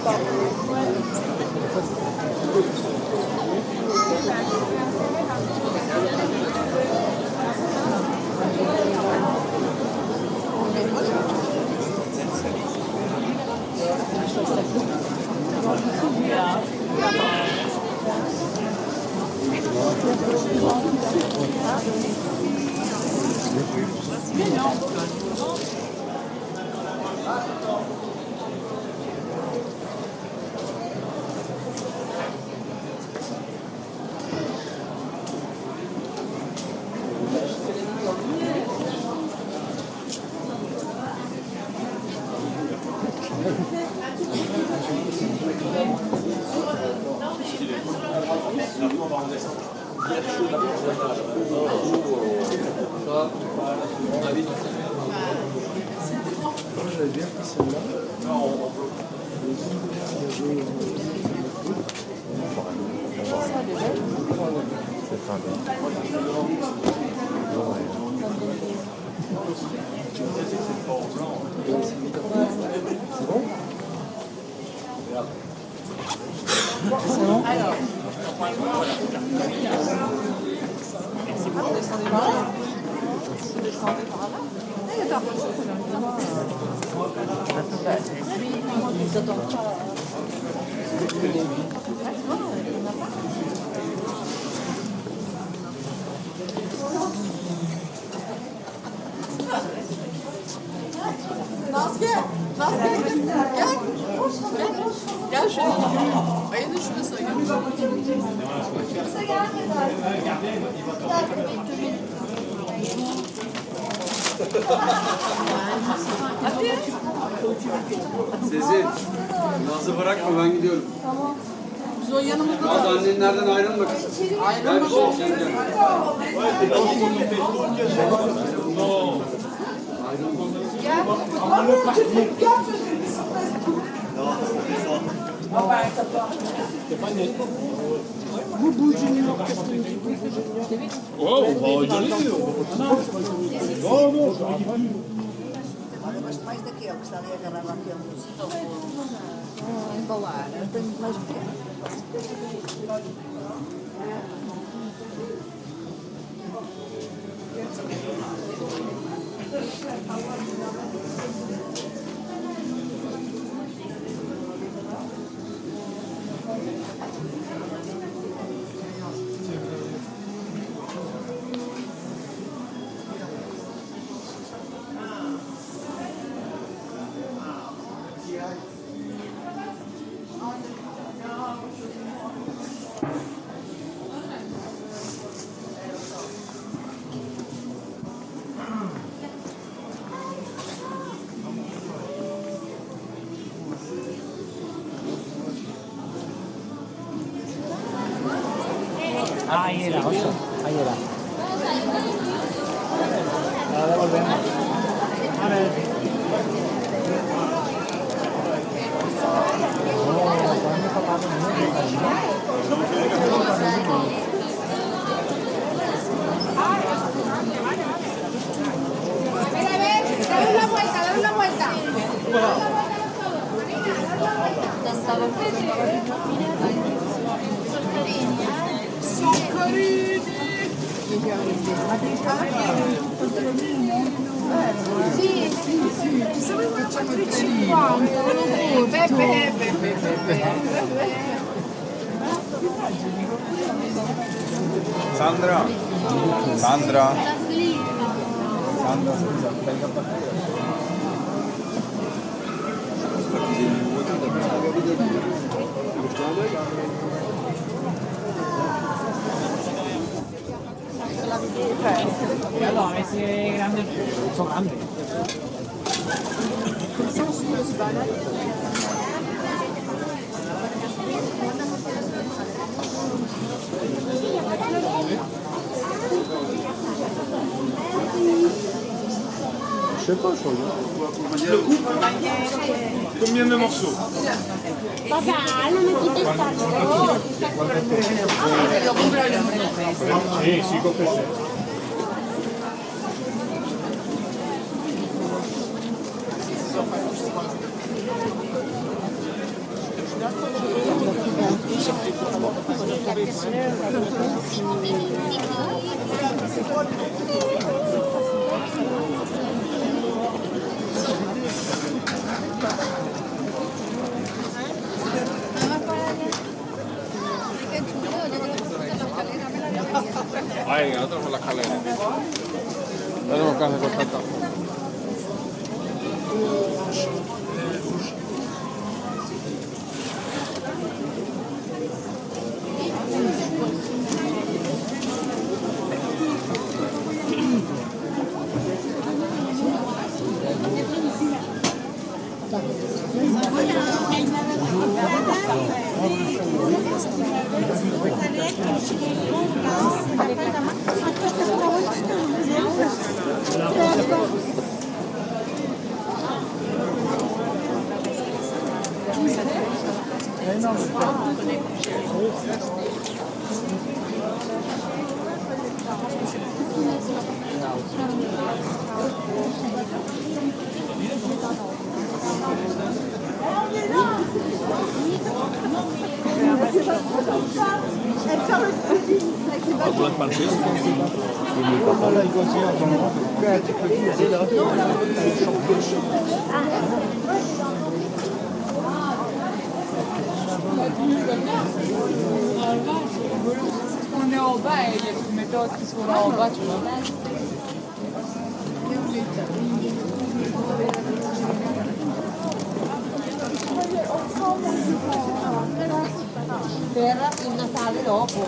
J'avais bien pris celle-là. C'est fin Descendez par là. Descendez par là. Ils attendent pas. Maske, gel. Gel şöyle. Ayını şurası. Sezin, Nazlı bırakma ben gidiyorum. Tamam. Biz o yanımızda Nazlı annenlerden ayrılma kızım. Gel bir şey içeceğim gel. Bu Burcu'nun yok. Oh, on va rigoler. Non, non, je Mais daqui, ó, que está ali agarrado aqui ao bolso. Embalar, eu tenho mais pequeno. Ahí era, 8. Ahí era. La devolvemos. A ver. Dale una vuelta, dale una vuelta. Sì, ci sono i 4,50. Sandra. Sandra. Sandra, scusa, fai il cappello. Allora, avessi grande, sono grandi. Je sais pas, je regarde. Combien de morceaux? Papà, non mi chiedi tanto. Sì, sì, completo. Vai, altro con la calera. Vediamo cosa è stato. Algunas partes. On est en bas et il y a des méthodes qui sont là en bas, tu vois. Per il Natale dopo.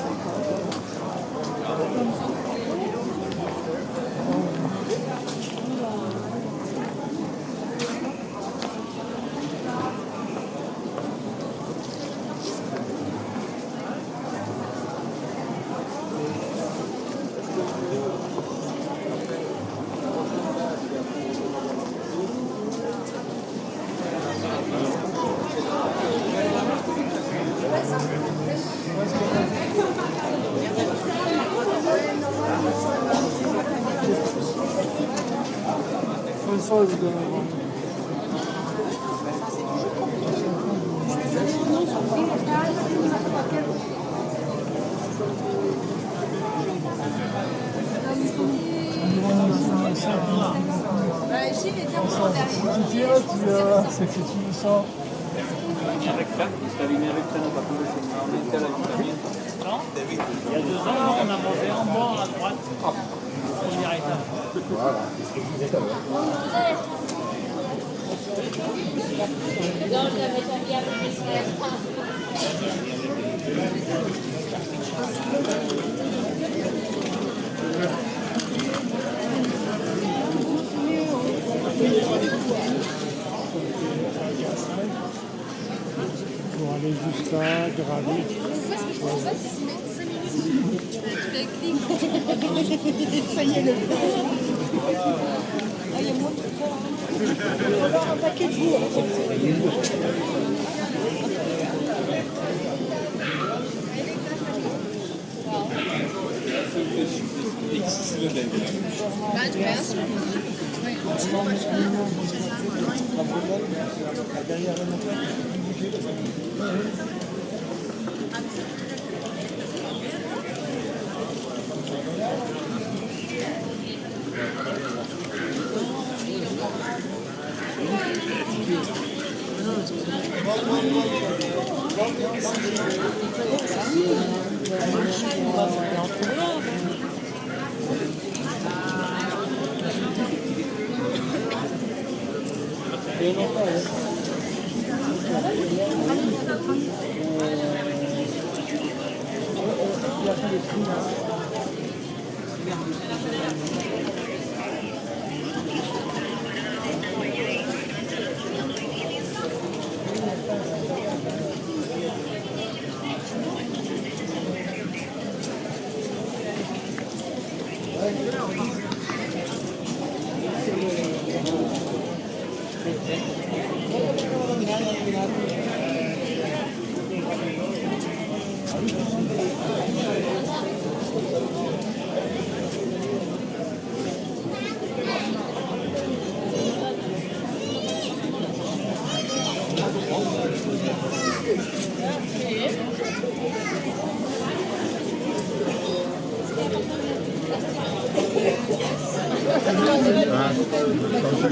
Se ci sono normalmente all'ayuntamiento. Non? Il y a 2 ans, on a mangé en bas à droite. On dirait ça. Voilà. pour aller jusqu'à Gravé. Ça y est, le ah, il y a moins de temps. Il va avoir un paquet de jours. Bence beyaz.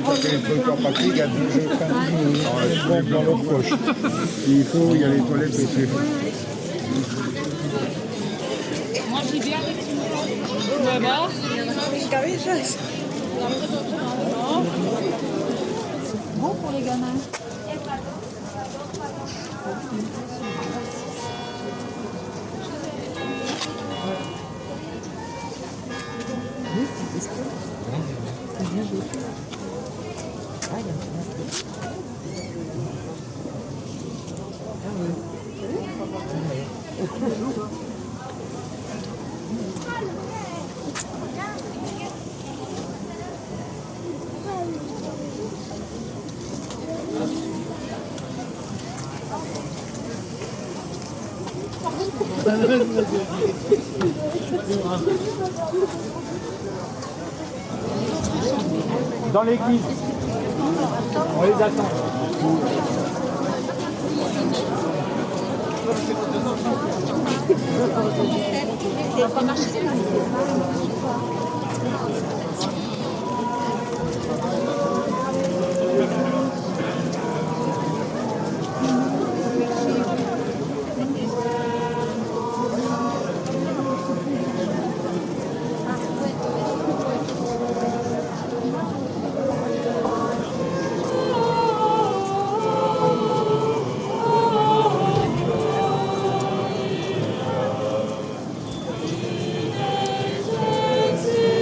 Quand tu as les trucs en papier, il y a 2 jeux dans l'autre poche. Il y a les toilettes aussi. Moi, j'ai bien avec tout. Ouais, bah. Bon pour les gamins. Dans l'église. On les attend. Ça va pas marcher. Jésus.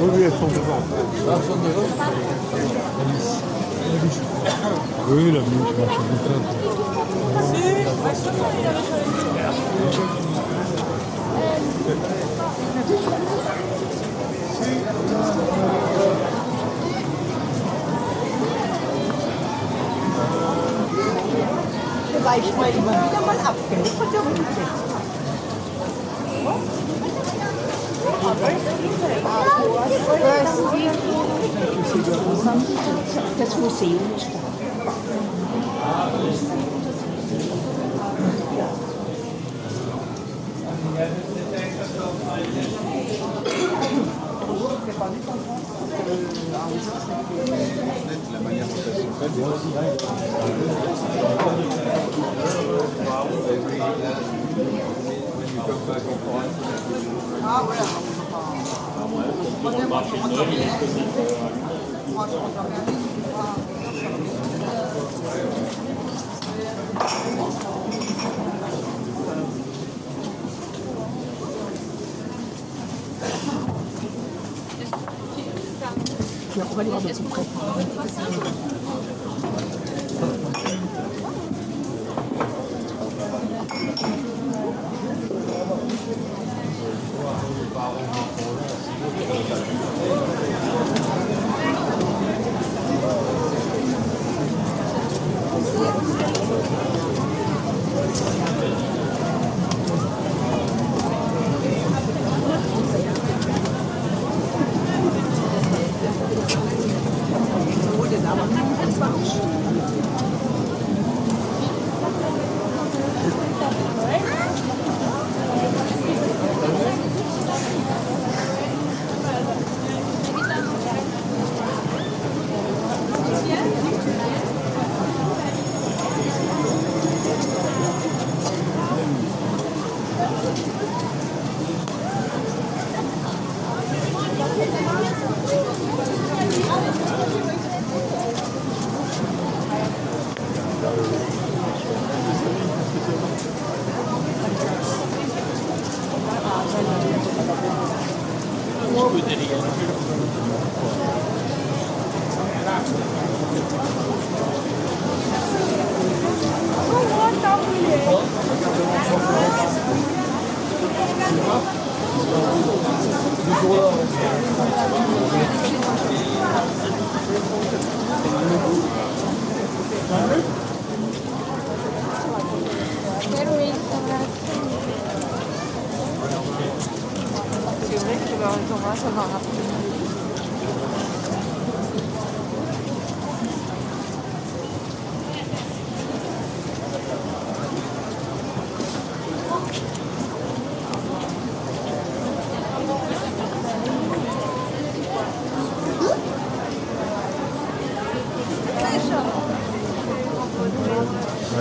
Oui, oui, elles sont devant. Oui, la bouche marche Weicht mal immer wieder mal ab, gell? Von der Route. Das Museum ist da. La manière dont elles sont faites, moi aussi. Ah, voilà. On va aller voir de plus près. C'est vrai que Thomas, ça va rappeler.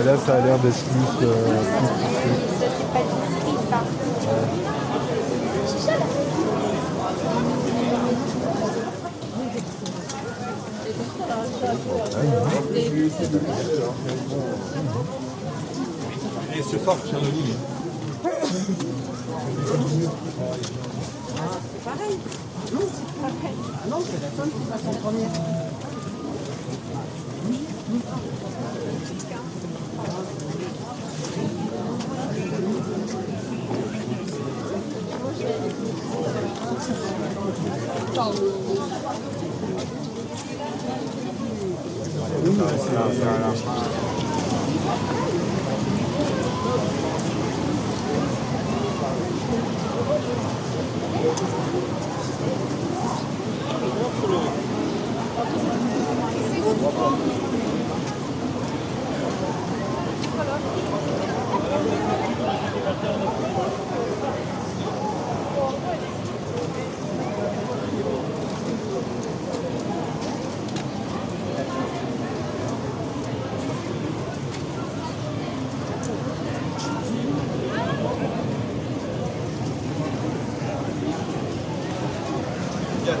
Là, ça a l'air d'être plus C'est pas du tout ça. Et ce soir, sur le lit. C'est pareil. Non, c'est pareil. Ah non, c'est la femme qui passe en première.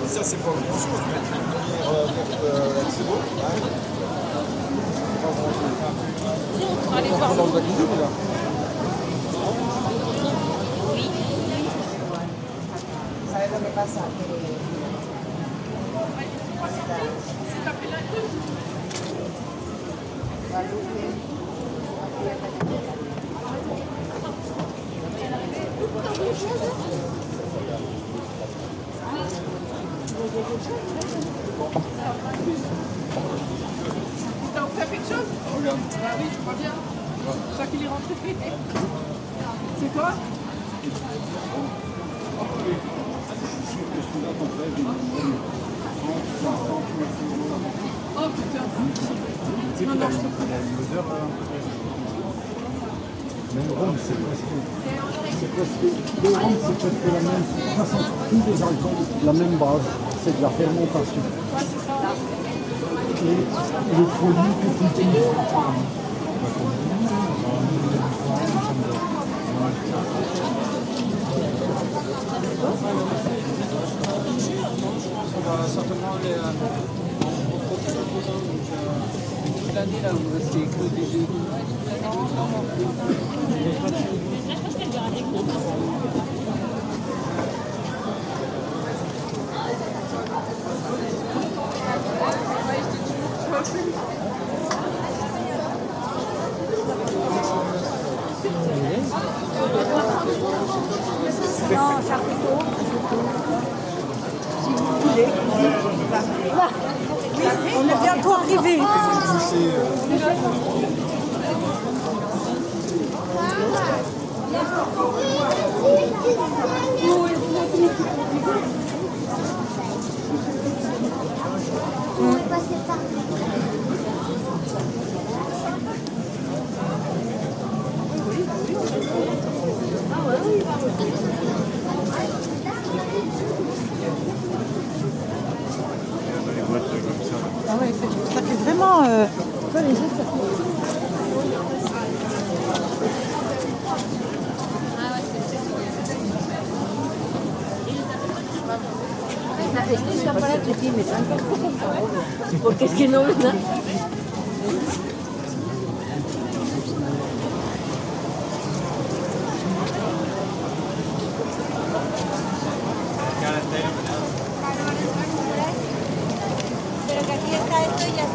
Ça, c'est pas grand chose, mais C'est beau. On va aller voir. Dans la cuisine, là. ¿Sabes lo que pasa? T'as offert quelque chose? Regarde. Ah oui, je vois bien. C'est ça qu'il est rentré. C'est quoi? Oh putain. Non, non, je te prie. Même Rome, c'est presque le Rome, c'est presque la même, tous les alcools, la même base, c'est de la fermentation. Et le produit que tu utilises. On va certainement aller toute l'année là, vous restez que des jeux. Non, chapiteau. Si vous voulez. Oui, on est bientôt arrivé. Ah ouais, ça fait vraiment... Quoi, les autres, ça fait... Este escaparate tiene tantas cosas porque es que no ves nada. Pero que aquí está esto y ya